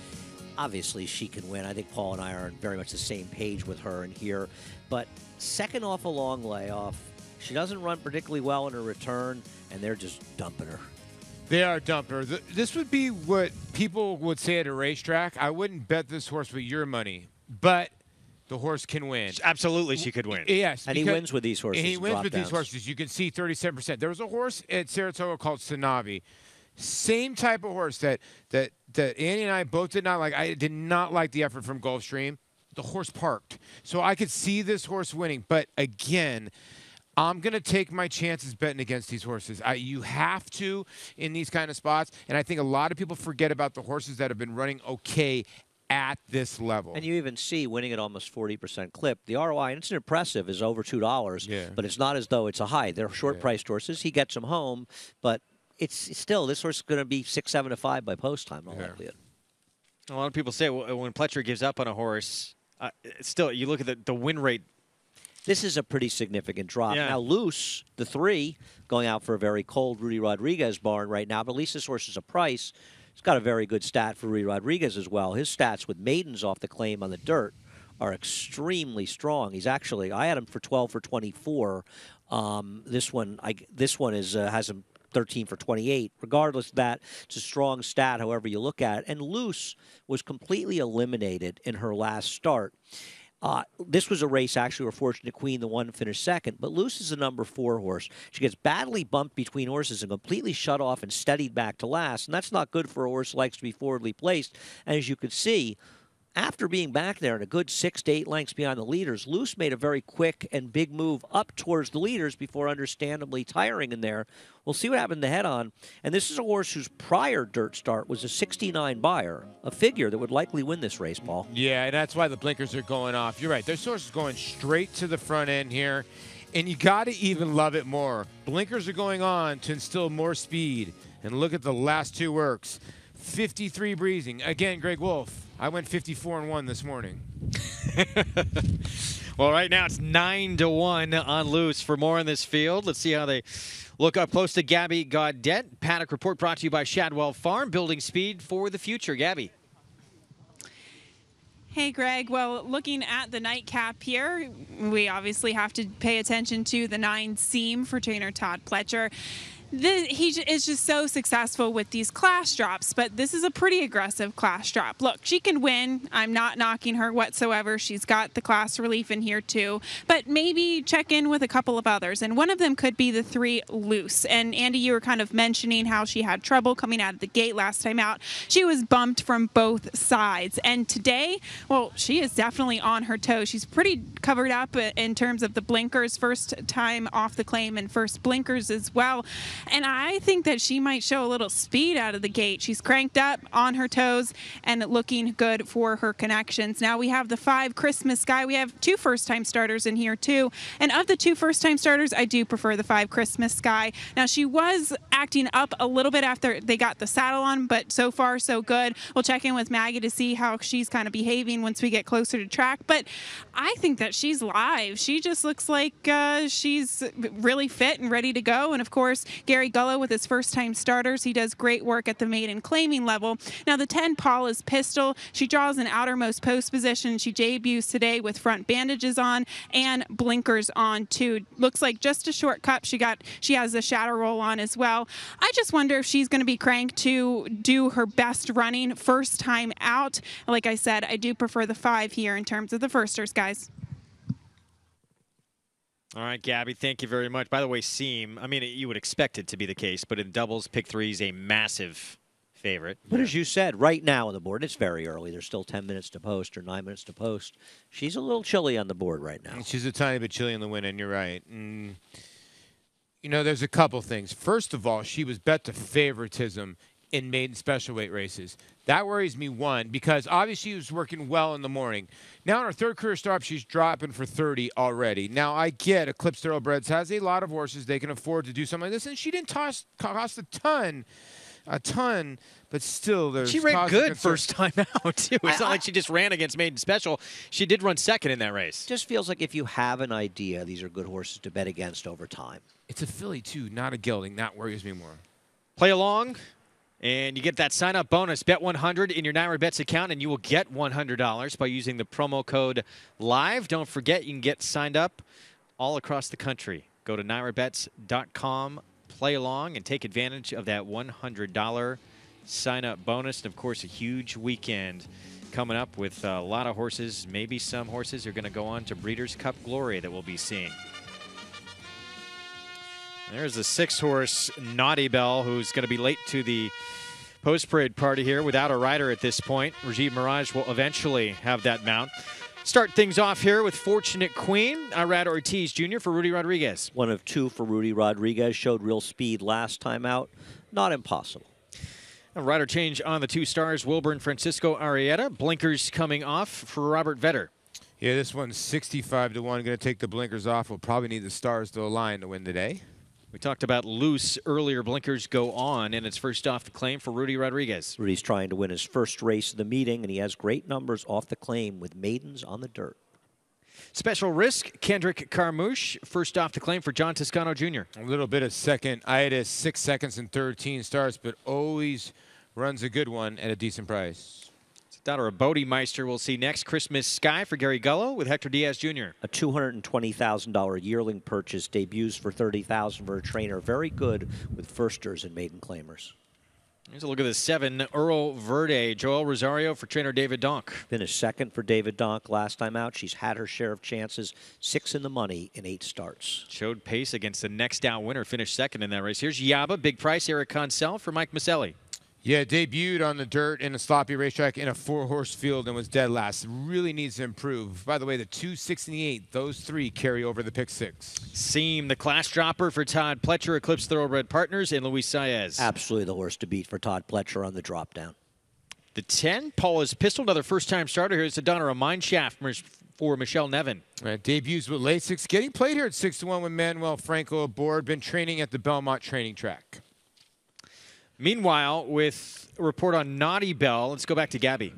Obviously, she can win. I think Paul and I are on very much the same page with her in here. But second off a long layoff, she doesn't run particularly well in her return, and they're just dumping her. They are dumping her. This would be what people would say at a racetrack. I wouldn't bet this horse with your money, but the horse can win. Absolutely, she could win. Yes. And he wins with these horses. And he wins with these horses. You can see 37%. There was a horse at Saratoga called Sanavi. Same type of horse that Annie and I both did not like. I did not like the effort from Gulfstream. The horse parked. So I could see this horse winning. But again, I'm going to take my chances betting against these horses. You have to in these kind of spots. And I think a lot of people forget about the horses that have been running okay at this level. And you even see winning at almost 40% clip. The ROI, and it's impressive, is over $2, but it's not as though it's a high. They're short-priced horses. He gets them home, but it's still, this horse is going to be 6, 7 to 5 by post time, no likelihood. A lot of people say when Pletcher gives up on a horse, still, you look at the win rate. This is a pretty significant drop. Yeah. Now, Loose, the 3, going out for a very cold Rudy Rodriguez barn right now, but at least this horse is a price. He's got a very good stat for Rudy Rodriguez as well. His stats with maidens off the claim on the dirt are extremely strong. He's actually, I had him for 12 for 24. This one is has him 13 for 28. Regardless of that, it's a strong stat, however you look at it. And Loose was completely eliminated in her last start. This was a race, actually, where Fortunate Queen, the one, finished second. But Luce is a number 4 horse. She gets badly bumped between horses and completely shut off and steadied back to last. And that's not good for a horse who likes to be forwardly placed. And as you could see, after being back there in a good 6 to 8 lengths behind the leaders, Luce made a very quick and big move up towards the leaders before understandably tiring in there. We'll see what happened to head on. And this is a horse whose prior dirt start was a 69 buyer, a figure that would likely win this race, Paul. Yeah, and that's why the blinkers are going off. You're right. This horse is going straight to the front end here, and you got to even love it more. Blinkers are going on to instill more speed. And look at the last 2 works. 53 breezing. Again, Greg Wolf, I went 54-1 this morning. Well, right now it's 9-1 on Loose. For more on this field, let's see how they look up close to Gabby Gaudet. Paddock Report brought to you by Shadwell Farm, building speed for the future. Gabby. Hey, Greg. Well, looking at the nightcap here, we obviously have to pay attention to the 9 seam for trainer Todd Pletcher. He is just so successful with these class drops, but this is a pretty aggressive class drop. Look, she can win. I'm not knocking her whatsoever. She's got the class relief in here too, but maybe check in with a couple of others, and one of them could be the 3 Loose. And Andy, you were kind of mentioning how she had trouble coming out of the gate last time out. She was bumped from both sides, and today, well, she is definitely on her toes. She's pretty covered up in terms of the blinkers, first time off the claim and first blinkers as well. And I think that she might show a little speed out of the gate. She's cranked up, on her toes, and looking good for her connections. Now we have the 5 Christmas Sky. We have 2 first-time starters in here too. And of the 2 first-time starters, I do prefer the 5 Christmas Sky. Now she was acting up a little bit after they got the saddle on, but so far so good. We'll check in with Maggie to see how she's kind of behaving once we get closer to track. But I think that she's live. She just looks like she's really fit and ready to go. And of course, Gary Gullo with his first-time starters. He does great work at the maiden claiming level. Now the 10 Paula's Pistol. She draws an outermost post position. She debuts today with front bandages on and blinkers on too. Looks like just a short cup. She has a shadow roll on as well. I just wonder if she's going to be cranked to do her best running first time out. Like I said, I do prefer the 5 here in terms of the firsters, guys. All right, Gabby, thank you very much. By the way, seam, I mean, you would expect it to be the case, but in doubles, pick 3 is a massive favorite. But as you said, right now on the board, it's very early. There's still 10 minutes to post or 9 minutes to post. She's a little chilly on the board right now. She's a tiny bit chilly in the win, and you're right. You know, there's a couple things. First of all, she was bet to favoritism in maiden special weight races. That worries me, one, because obviously she was working well in the morning. Now in her third career start, she's dropping for 30 already. Now I get Eclipse Thoroughbreds has a lot of horses. They can afford to do something like this, and she didn't cost a ton, but still She ran good first time out, too. It's not like she just ran against Maiden Special. She did run second in that race. Just feels like if you have an idea, these are good horses to bet against over time. It's a filly, too, not a gelding. That worries me more. Play along. And you get that sign-up bonus, bet 100 in your Naira Bets account, and you will get $100 by using the promo code LIVE. Don't forget, you can get signed up all across the country. Go to NairaBets.com, play along, and take advantage of that $100 sign-up bonus. And, of course, a huge weekend coming up with a lot of horses. Maybe some horses are going to go on to Breeders' Cup glory that we'll be seeing. There's the 6-horse Naughty Bell, who's going to be late to the post-parade party here without a rider at this point. Rajiv Mirage will eventually have that mount. Start things off here with Fortunate Queen, Irad Ortiz Jr. for Rudy Rodriguez. One of two for Rudy Rodriguez. Showed real speed last time out. Not impossible. A rider change on the 2 stars, Wilburn Francisco Arrieta. Blinkers coming off for Robert Vetter. Yeah, this one's 65 to 1. Going to take the blinkers off. We'll probably need the stars to align to win today. We talked about loose earlier. Blinkers go on, and it's first off the claim for Rudy Rodriguez. Rudy's trying to win his first race of the meeting, and he has great numbers off the claim with maidens on the dirt. Special risk, Kendrick Carmouche, first off the claim for John Toscano Jr. A little bit of second itis, 6 seconds and 13 starts, but always runs a good one at a decent price. Daughter of Bodemeister we'll see next. Christmas Sky for Gary Gullo with Hector Diaz Jr. A $220,000 yearling purchase, debuts for $30,000 for a trainer. Very good with firsters and maiden claimers. Here's a look at the 7, Earl Verde, Joel Rosario for trainer David Donk. Finished second for David Donk last time out. She's had her share of chances, 6 in the money in 8 starts. Showed pace against the next out winner, finished second in that race. Here's Yaba, big price, Eric Consell for Mike Maselli. Yeah, debuted on the dirt in a sloppy racetrack in a 4-horse field and was dead last. Really needs to improve. By the way, the 2, 6, and the 8, those 3 carry over the pick 6. Seam, the class dropper for Todd Pletcher, Eclipse Thoroughbred Partners, and Luis Saez. Absolutely the horse to beat for Todd Pletcher on the drop down. The 10, Paula's Pistol, another first-time starter. Here's the Donner, a Mineshaft for Michelle Nevin. Debuts with Lasix, getting played here at 6 to 1 with Manuel Franco aboard. Been training at the Belmont training track. Meanwhile, with a report on Naughty Bell, let's go back to Gabby.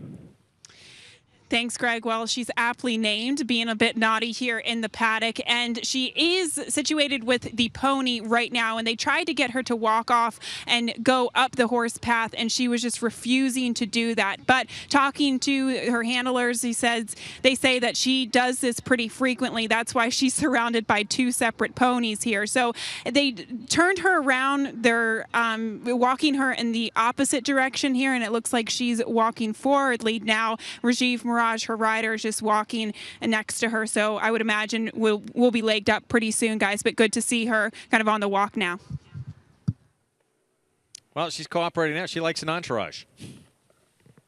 Thanks, Greg. Well, she's aptly named, being a bit naughty here in the paddock, and she is situated with the pony right now, and they tried to get her to walk off and go up the horse path, and she was just refusing to do that. But talking to her handlers, they say that she does this pretty frequently. That's why she's surrounded by 2 separate ponies here. So they turned her around. They're walking her in the opposite direction here, and it looks like she's walking forwardly now. Rajiv Mirage, her rider, is just walking next to her, so I would imagine we'll be legged up pretty soon, guys, but good to see her kind of on the walk now. Well, she's cooperating now. She likes an entourage.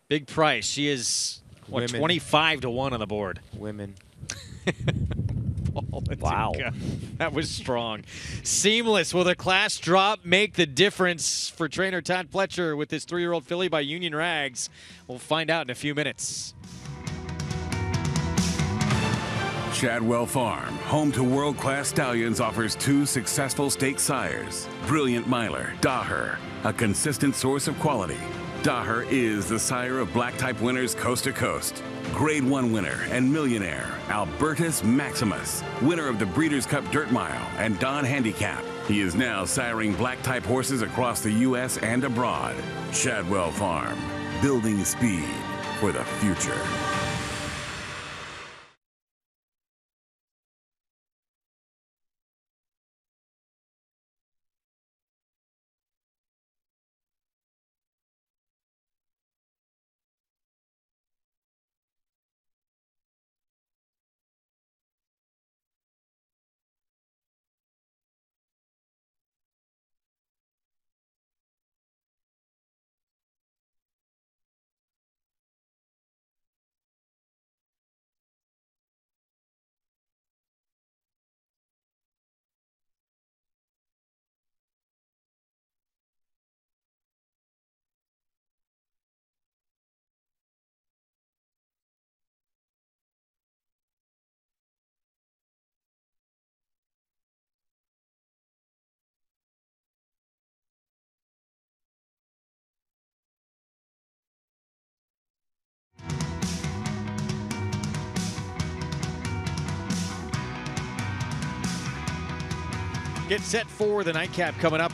Big price. She is, what, 25 to 1 on the board. Women. Wow. That was strong. Seamless. Will the class drop make the difference for trainer Todd Pletcher with this 3-year-old filly by Union Rags? We'll find out in a few minutes. Chadwell Farm, home to world-class stallions, offers 2 successful stake sires. Brilliant Miler, Daher, a consistent source of quality. Daher is the sire of black-type winners coast to coast. Grade 1 winner and millionaire, Albertus Maximus, winner of the Breeders' Cup Dirt Mile and Don Handicap. He is now siring black-type horses across the U.S. and abroad. Chadwell Farm, building speed for the future. Get set for the nightcap coming up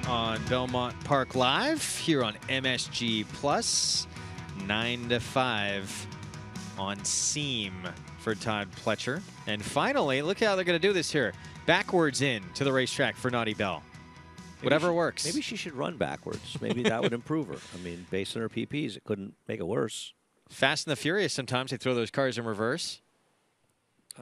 on Belmont Park Live here on MSG Plus, 9 to 5 on Seam for Todd Pletcher. And finally, look how they're going to do this here. Backwards in to the racetrack for Naughty Bell. Whatever works. Maybe she should run backwards. Maybe that would improve her. I mean, based on her PPs, it couldn't make it worse. Fast and the Furious, sometimes they throw those cars in reverse.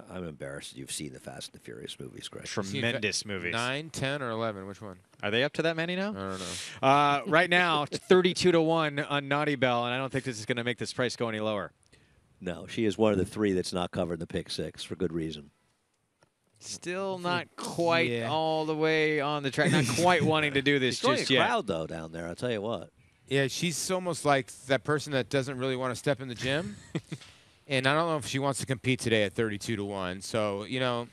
I'm embarrassed you've seen the Fast and the Furious movies, Greg. Tremendous movies. 9, 10, or 11? Which one? Are they up to that many now? I don't know. Right now, 32 to 1 on Naughty Bell, and I don't think this is going to make this price go any lower. No, she is one of the 3 that's not covered in the pick 6 for good reason. Still not quite all the way on the track. Not quite wanting to do this just a yet. crowd, though, down there. I'll tell you what. Yeah, she's almost like that person that doesn't really want to step in the gym. And I don't know if she wants to compete today at 32 to 1. So, you got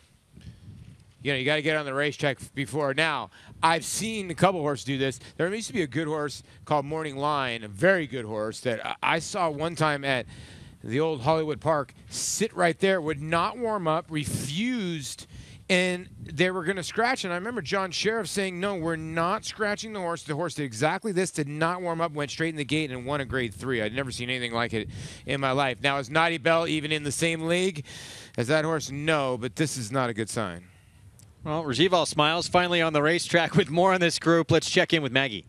to get on the racetrack before. Now, I've seen a couple horses do this. There used to be a good horse called Morning Line, a very good horse that I saw one time at the old Hollywood Park, sit right there, would not warm up, refused, and they were going to scratch. And I remember John Sheriff saying, no, we're not scratching the horse. The horse did exactly this, did not warm up, went straight in the gate and won a grade 3. I'd never seen anything like it in my life. Now, is Naughty Bell even in the same league as that horse? No, but this is not a good sign. Well, Rajival smiles finally on the racetrack with more on this group. Let's check in with Maggie.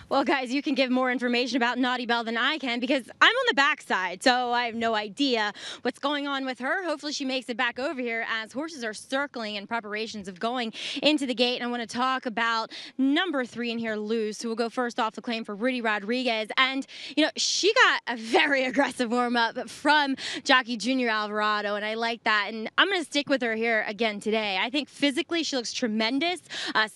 Well, guys, you can give more information about Naughty Bell than I can because I'm on the backside, so I have no idea what's going on with her. Hopefully she makes it back over here as horses are circling in preparations of going into the gate. And I want to talk about number 3 in here, Loose, who will go first off the claim for Rudy Rodriguez. And, she got a very aggressive warm-up from Jockey Junior Alvarado, and I like that. And I'm going to stick with her here again today. I think physically she looks tremendous.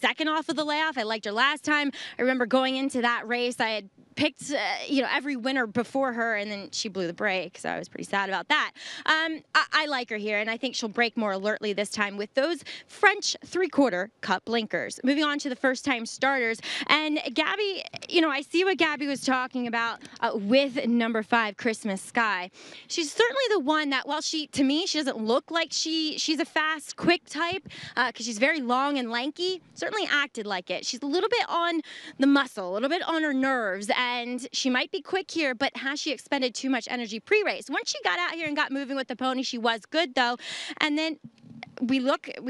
Second off of the layoff. I liked her last time. I remember going into that race, I had picked, every winner before her, and then she blew the brake, so I was pretty sad about that. I like her here, and I think she'll break more alertly this time with those French 3/4 cup blinkers. Moving on to the first-time starters, and Gabby, I see what Gabby was talking about with number 5, Christmas Sky. She's certainly the one that, while to me, she doesn't look like she's a fast, quick type, because she's very long and lanky, certainly acted like it. She's a little bit on the muscle, a little bit on her nerves, and she might be quick here, but has she expended too much energy pre-race? Once she got out here and got moving with the pony, she was good, though. And then we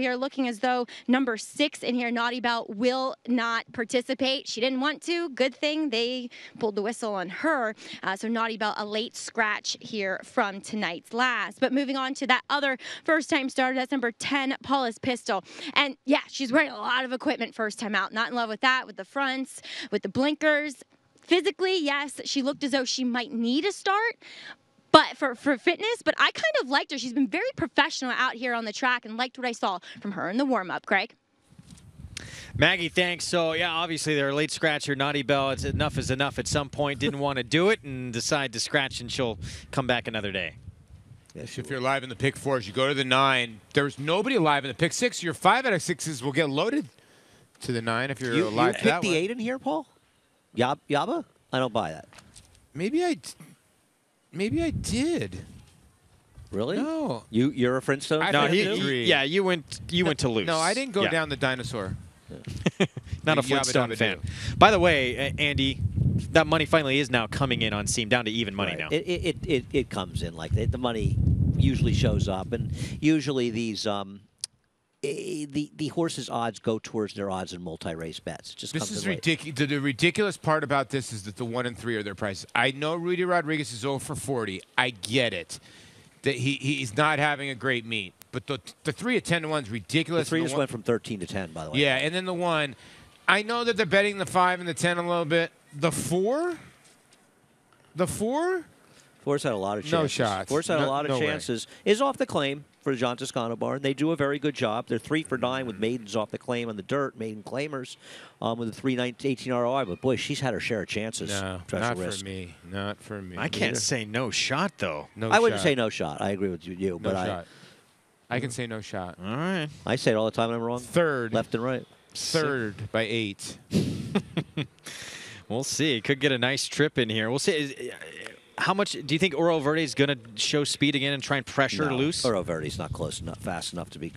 are looking as though number 6 in here, Naughty Bell, will not participate. She didn't want to. Good thing they pulled the whistle on her. So Naughty Bell, a late scratch here from tonight's last. But moving on to that other first-time starter, that's number 10, Paula's Pistol. And yeah, she's wearing a lot of equipment first time out. Not in love with that, with the fronts, with the blinkers. Physically, yes, she looked as though she might need a start, but for fitness, but I kind of liked her. She's been very professional out here on the track and liked what I saw from her in the warm-up, Craig. Maggie, thanks. So, yeah, obviously they're a late scratcher. Naughty Bell, it's enough is enough at some point. Didn't want to do it and decide to scratch, and she'll come back another day. Yes, if you're alive in the pick 4s, you go to the 9. There's nobody alive in the pick 6. Your 5 out of 6s will get loaded to the 9 if you're alive to that one. You picked the 8 in here, Paul? Yaba? I don't buy that. Maybe I did. Really? No. You're a Flintstone? No, you went to Loose. No, I didn't go down the dinosaur. Not a Flintstone fan. By the way, Andy, that money finally is now coming in on Seam, down to even money now. It comes in like that. The money usually shows up, and usually these the horses' odds go towards their odds in multi-race bets. It just this comes is in late. ridiculous. The ridiculous part about this is that the 1 and 3 are their prices. I know Rudy Rodriguez is 0 for 40. I get it. That he's not having a great meet. But the 3 at 10 to 1 is ridiculous. The 3 just went from 13 to 10, by the way. Yeah, and then the 1. I know that they're betting the 5 and the 10 a little bit. The 4? The 4? Force had a lot of chances. No shots. Force had a lot of no chances. Is off the claim for the John Toscano barn. They do a very good job. They're 3 for 9 with maidens off the claim on the dirt, maiden claimers with a 3.18 ROI. But boy, she's had her share of chances. No, not for me. Not for me. I can't say no shot though. I wouldn't say no shot. I agree with you, No but shot. I can say no shot. All right. I say it all the time and I'm wrong. 3rd. Left and right. 3rd by 8. We'll see. Could get a nice trip in here. We'll see. How much do you think Oro Verde is going to show speed again and try and pressure Loose? Oro Verde's not close enough, fast enough to be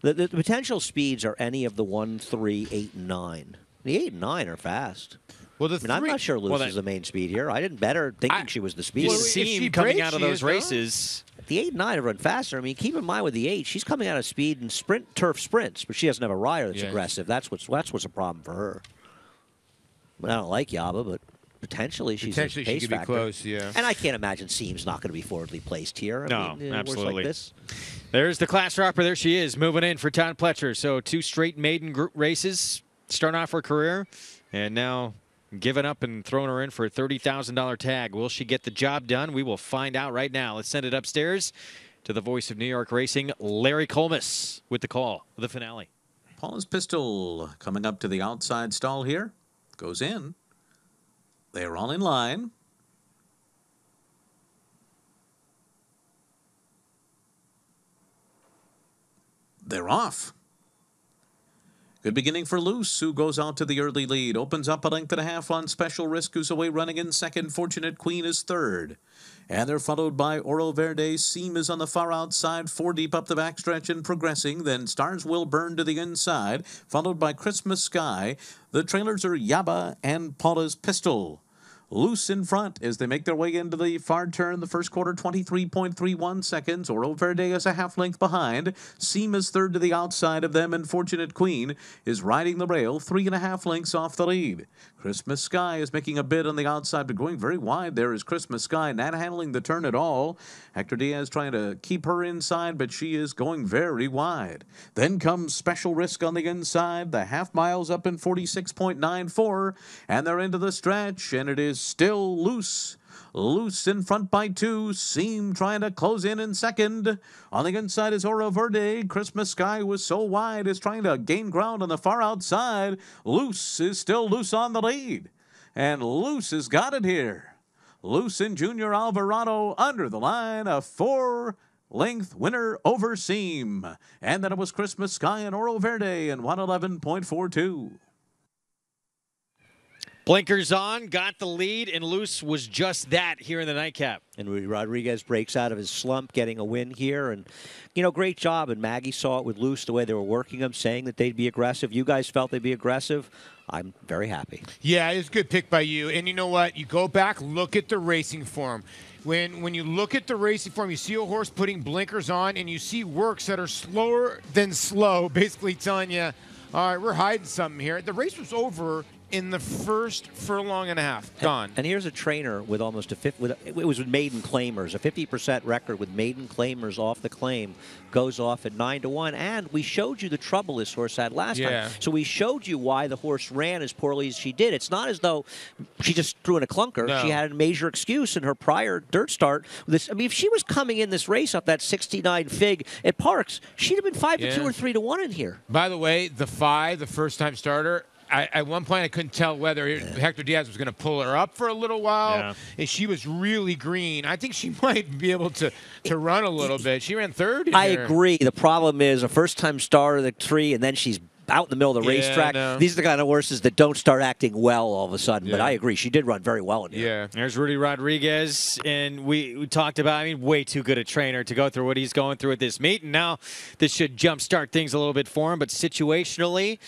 the potential speeds are any of the 1, 3, 8, and 9. The 8 and 9 are fast. Well, I'm not sure Loose is the main speed here. I didn't bet her thinking she was the speed. You see coming out of those races. The 8 and 9 have run faster. I mean, keep in mind with the 8, she's coming out of speed in turf sprints, but she doesn't have a rider that's aggressive. That's what's a problem for her. But I don't like Yaba, but potentially she's a pace she could factor. be close, yeah. And I can't imagine Seam's not going to be forwardly placed here. I mean, absolutely. Like this. There's the class dropper. There she is, moving in for Todd Pletcher. So 2 straight maiden group races, starting off her career, and now giving up and throwing her in for a $30,000 tag. Will she get the job done? We will find out right now. Let's send it upstairs to the voice of New York racing, Larry Colmus, with the call for the finale. Paula's Pistol coming up to the outside stall here. Goes in. They're all in line. They're off. Good beginning for Loose, who goes out to the early lead. Opens up a length and a half on Special Risk, who's away running in second. Fortunate Queen is third. And they're followed by Oro Verde. Seam is on the far outside, 4 deep up the backstretch and progressing. Then Stars Will Burn to the inside, followed by Christmas Sky. The trailers are Yaba and Paula's Pistol. Loose in front as they make their way into the far turn. The first quarter, 23.31 seconds. Oro Verde is a half length behind. Seam is third to the outside of them, and Fortunate Queen is riding the rail, 3.5 lengths off the lead. Christmas Sky is making a bid on the outside, but going very wide there is Christmas Sky, not handling the turn at all. Hector Diaz trying to keep her inside, but she is going very wide. Then comes Special Risk on the inside. The half mile's up in 46.94, and they're into the stretch, and it is still Loose. Loose in front by 2. Seam trying to close in second. On the inside is Oro Verde. Christmas Sky was so wide is trying to gain ground on the far outside. Loose is still Loose on the lead. And Loose has got it here. Loose and Junior Alvarado under the line. A 4-length winner over Seam. And then it was Christmas Sky and Oro Verde in 111.42. Blinkers on, got the lead, and Loose was just that here in the nightcap. And Rudy Rodriguez breaks out of his slump, getting a win here. And, great job. And Maggie saw it with Loose, the way they were working them, saying that they'd be aggressive. You guys felt they'd be aggressive. I'm very happy. Yeah, it's a good pick by you. And you know what? You go back, look at the racing form. When you look at the racing form, you see a horse putting blinkers on, and you see works that are slower than slow, basically telling you, all right, we're hiding something here. The race was over in the first furlong and a half. Gone. And here's a trainer with almost a fifth. It was with maiden claimers, a 50% record with maiden claimers off the claim, goes off at 9-1. And we showed you the trouble this horse had last time. So we showed you why the horse ran as poorly as she did. It's not as though she just threw in a clunker. No. She had a major excuse in her prior dirt start. If she was coming in this race off that 69 fig at Parks, she'd have been 5-2 or 3-1 in here. By the way, the 5, the first-time starter. At one point, I couldn't tell whether Hector Diaz was going to pull her up for a little while. And she was really green. I think she might be able to run a little bit. She ran third. I agree. The problem is a first-time starter, the tree, and then she's out in the middle of the racetrack. No. These are the kind of horses that don't start acting well all of a sudden. But I agree. She did run very well in here. There's Rudy Rodriguez, and we talked about, way too good a trainer to go through what he's going through at this meet. And now this should jumpstart things a little bit for him. But situationally,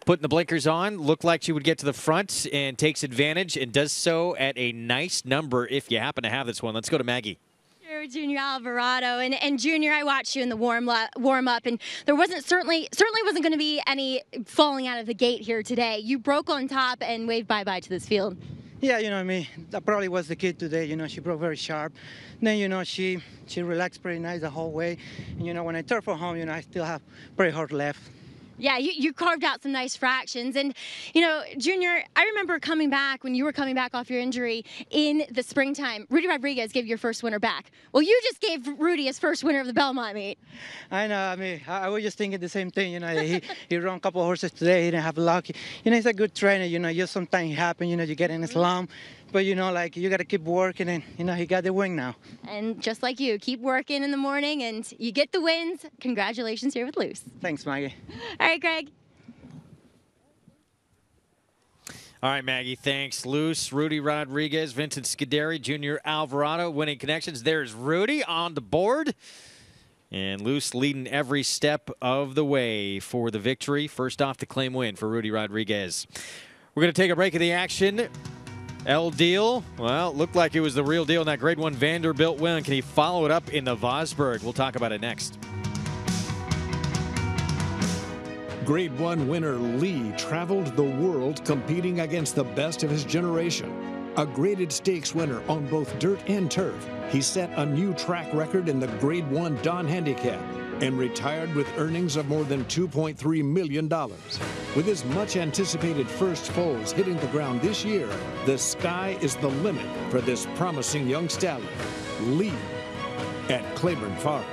putting the blinkers on, looked like she would get to the front and takes advantage and does so at a nice number if you happen to have this one. Let's go to Maggie. Junior Alvarado, and Junior, I watched you in the warm up, and there certainly wasn't going to be any falling out of the gate here today. You broke on top and waved bye-bye to this field. Yeah, that probably was the kid today. She broke very sharp. Then, she relaxed pretty nice the whole way. And, when I turned for home, I still have pretty hard left. Yeah, you carved out some nice fractions. And, Junior, I remember coming back when you were coming back off your injury in the springtime. Rudy Rodriguez gave your first winner back. Well, you just gave Rudy his first winner of the Belmont meet. I know. I was just thinking the same thing. He ran a couple of horses today. He didn't have luck. He's a good trainer. Just sometimes it happens. You get in a slump. But, you got to keep working, and, he got the win now. And just like you, keep working in the morning, and you get the wins. Congratulations here with Loose. Thanks, Maggie. All right, Greg. All right, Maggie, thanks. Luce, Rudy Rodriguez, Vincent Scuderi, Junior Alvarado winning connections. There's Rudy on the board. And Luce leading every step of the way for the victory. First off, the claim win for Rudy Rodriguez. We're going to take a break of the action. El Deal, well, looked like it was the real deal in that Grade 1 Vanderbilt win. Can he follow it up in the Vosburg? We'll talk about it next. Grade 1 winner Lee traveled the world competing against the best of his generation. A graded stakes winner on both dirt and turf, he set a new track record in the Grade 1 Don Handicap and retired with earnings of more than $2.3 million. With his much-anticipated first foals hitting the ground this year, the sky is the limit for this promising young stallion, Lee, at Claiborne Farm.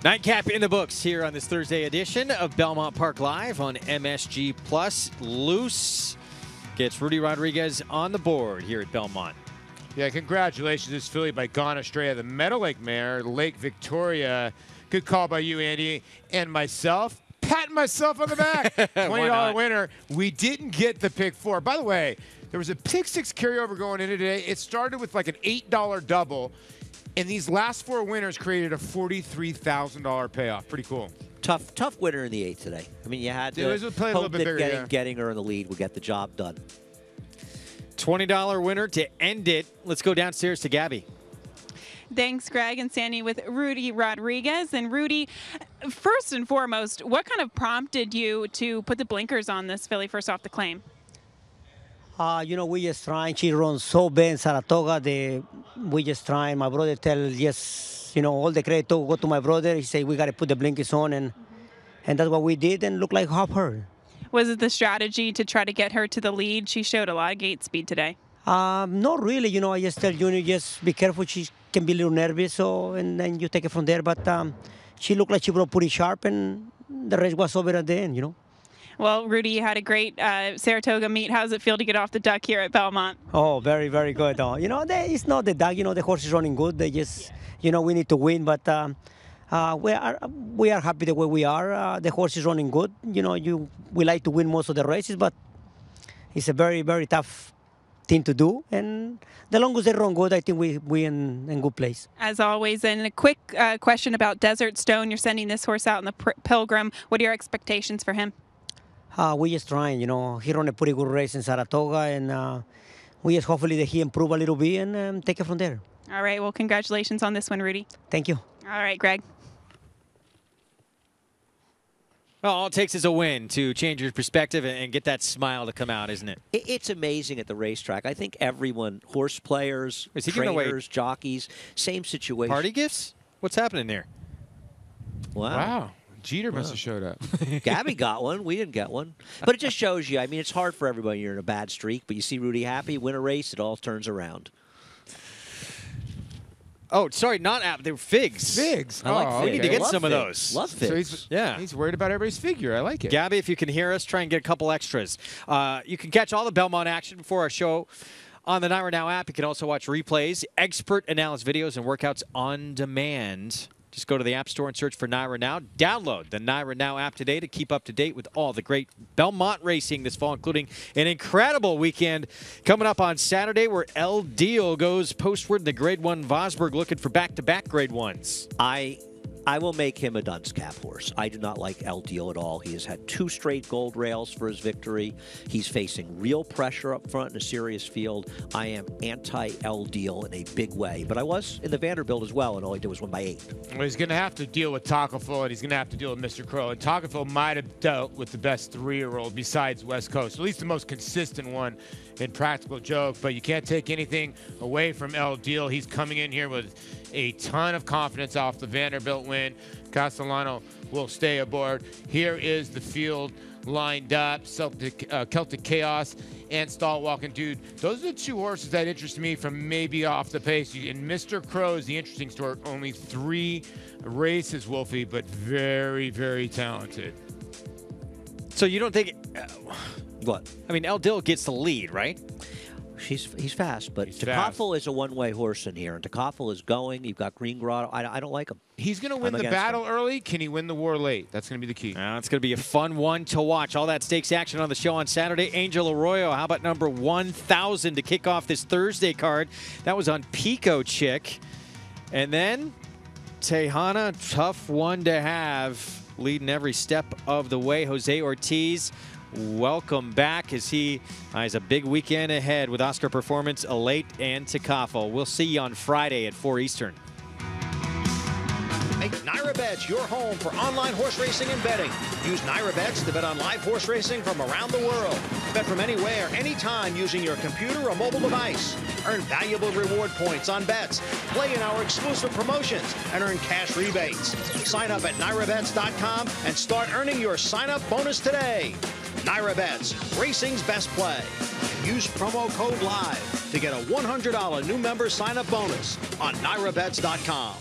Nightcap in the books here on this Thursday edition of Belmont Park Live on MSG Plus. Luce gets Rudy Rodriguez on the board here at Belmont. Yeah, congratulations. This filly by Gone Astray, the Meadow Lake mare, Lake Victoria. Good call by you, Andy, and myself. Patting myself on the back. $20 winner. We didn't get the pick 4. By the way, there was a pick 6 carryover going in today. It started with like an $8 double. And these last 4 winners created a $43,000 payoff. Pretty cool. Tough winner in the 8th today. I mean, you had to hope that getting her in the lead would get the job done. $20 winner to end it. Let's go downstairs to Gabby. Thanks, Greg and Sandy, with Rudy Rodriguez. And Rudy, first and foremost, what kind of prompted you to put the blinkers on this filly first off the claim? You know, we just trying. She runs so bad in Saratoga. We just trying. My brother tell, yes, you know, all the credit to go to my brother. He say, we got to put the blinkers on, and that's what we did, and look like half her. Was it the strategy to try to get her to the lead? She showed a lot of gate speed today. Not really. You know, I just tell Junior, just be careful. She can be a little nervous, so, and then you take it from there. But she looked like she was pretty sharp, and the race was over at the end, you know. Well, Rudy, you had a great Saratoga meet. How does it feel to get off the duck here at Belmont? Oh, very, very good. You know, it's not the duck. You know, the horse is running good. They just, you know, we need to win. But we are happy the way we are. The horse is running good. You know, we like to win most of the races, but it's a very, very tough thing to do. And the longest they run good, I think we in good place. As always, and a quick question about Desert Stone. You're sending this horse out in the Pilgrim. What are your expectations for him? We just trying, you know. He run a pretty good race in Saratoga, and we just hopefully that he improve a little bit and take it from there. All right. Well, congratulations on this one, Rudy. Thank you. All right, Greg. Well, all it takes is a win to change your perspective and get that smile to come out, isn't it? It's amazing at the racetrack. I think everyone, horse players, trainers, jockeys, same situation. Party gifts? What's happening there? Wow. Jeter must have showed up. Gabby got one. We didn't get one. But it just shows you, I mean, it's hard for everybody. You're in a bad streak, but you see Rudy happy, win a race, it all turns around. Oh, sorry, not app. They were figs. Figs. I like We need to get Love some of figs. those. Love figs. Yeah. He's worried about everybody's figure. I like it. Gabby, if you can hear us, try and get a couple extras. You can catch all the Belmont action before our show on the Naira Now app. You can also watch replays, expert analysis videos, and workouts on demand. Just go to the App Store and search for Naira Now. Download the Naira Now app today to keep up to date with all the great Belmont racing this fall, including an incredible weekend coming up on Saturday where El Dio goes postward in the Grade 1 Vosburg, looking for back-to-back Grade 1s. I will make him a dunce cap horse. I do not like El Dio at all. He has had 2 straight gold rails for his victory. He's facing real pressure up front in a serious field. I am anti-El Dio in a big way, but I was in the Vanderbilt as well, and all he did was win by 8. Well, he's going to have to deal with Tocqueville, and he's going to have to deal with Mr. Crow. And Tocqueville might have dealt with the best 3-year-old besides West Coast, at least the most consistent one in Practical Joke. But you can't take anything away from El Dio. He's coming in here with a ton of confidence off the Vanderbilt win. Castellano will stay aboard. Here is the field lined up. Celtic Chaos and Stall Walking Dude. Those are the 2 horses that interest me from maybe off the pace. And Mr. Crow is the interesting story. Only 3 races, Wolfie, but very, very talented. So you don't think... what? I mean, El Dio gets the lead, right? He's fast, but Tocqueville is a one-way horse in here, and Tocqueville is going. You've got Green Grotto. I don't like him. He's going to win the battle early. Can he win the war late? That's going to be the key. It's going to be a fun one to watch. All that stakes action on the show on Saturday. Angel Arroyo, how about number 1,000 to kick off this Thursday card? That was on Pico Chick. And then Tejana, tough one to have, leading every step of the way. Jose Ortiz, welcome back as he has a big weekend ahead with Oscar Performance, Elate, and Tocqueville. We'll see you on Friday at 4 Eastern. Make NyraBets your home for online horse racing and betting. Use NyraBets to bet on live horse racing from around the world. Bet from anywhere, anytime using your computer or mobile device. Earn valuable reward points on bets. Play in our exclusive promotions and earn cash rebates. Sign up at NyraBets.com and start earning your sign-up bonus today. NyraBets, racing's best play. Use promo code LIVE to get a $100 new member sign-up bonus on NyraBets.com.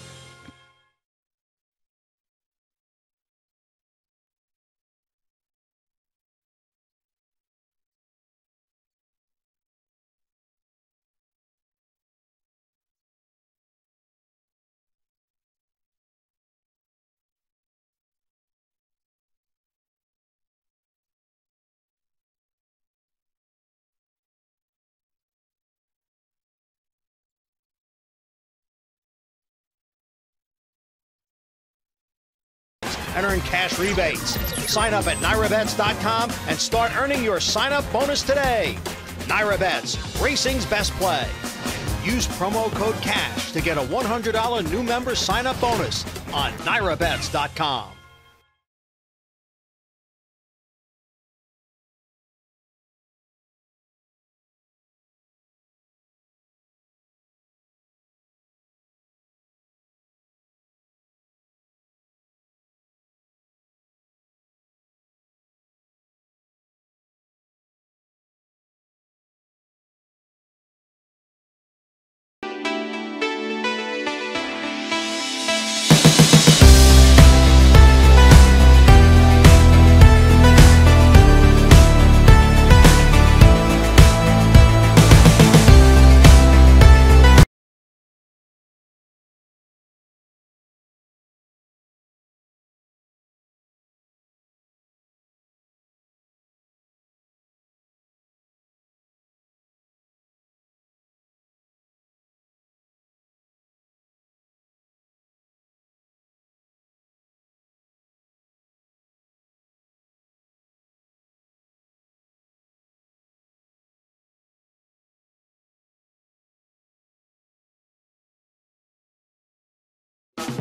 And earn cash rebates. Sign up at NyraBets.com and start earning your sign-up bonus today. NyraBets, racing's best play. Use promo code CASH to get a $100 new member sign-up bonus on NyraBets.com.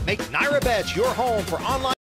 Make NyraBets your home for online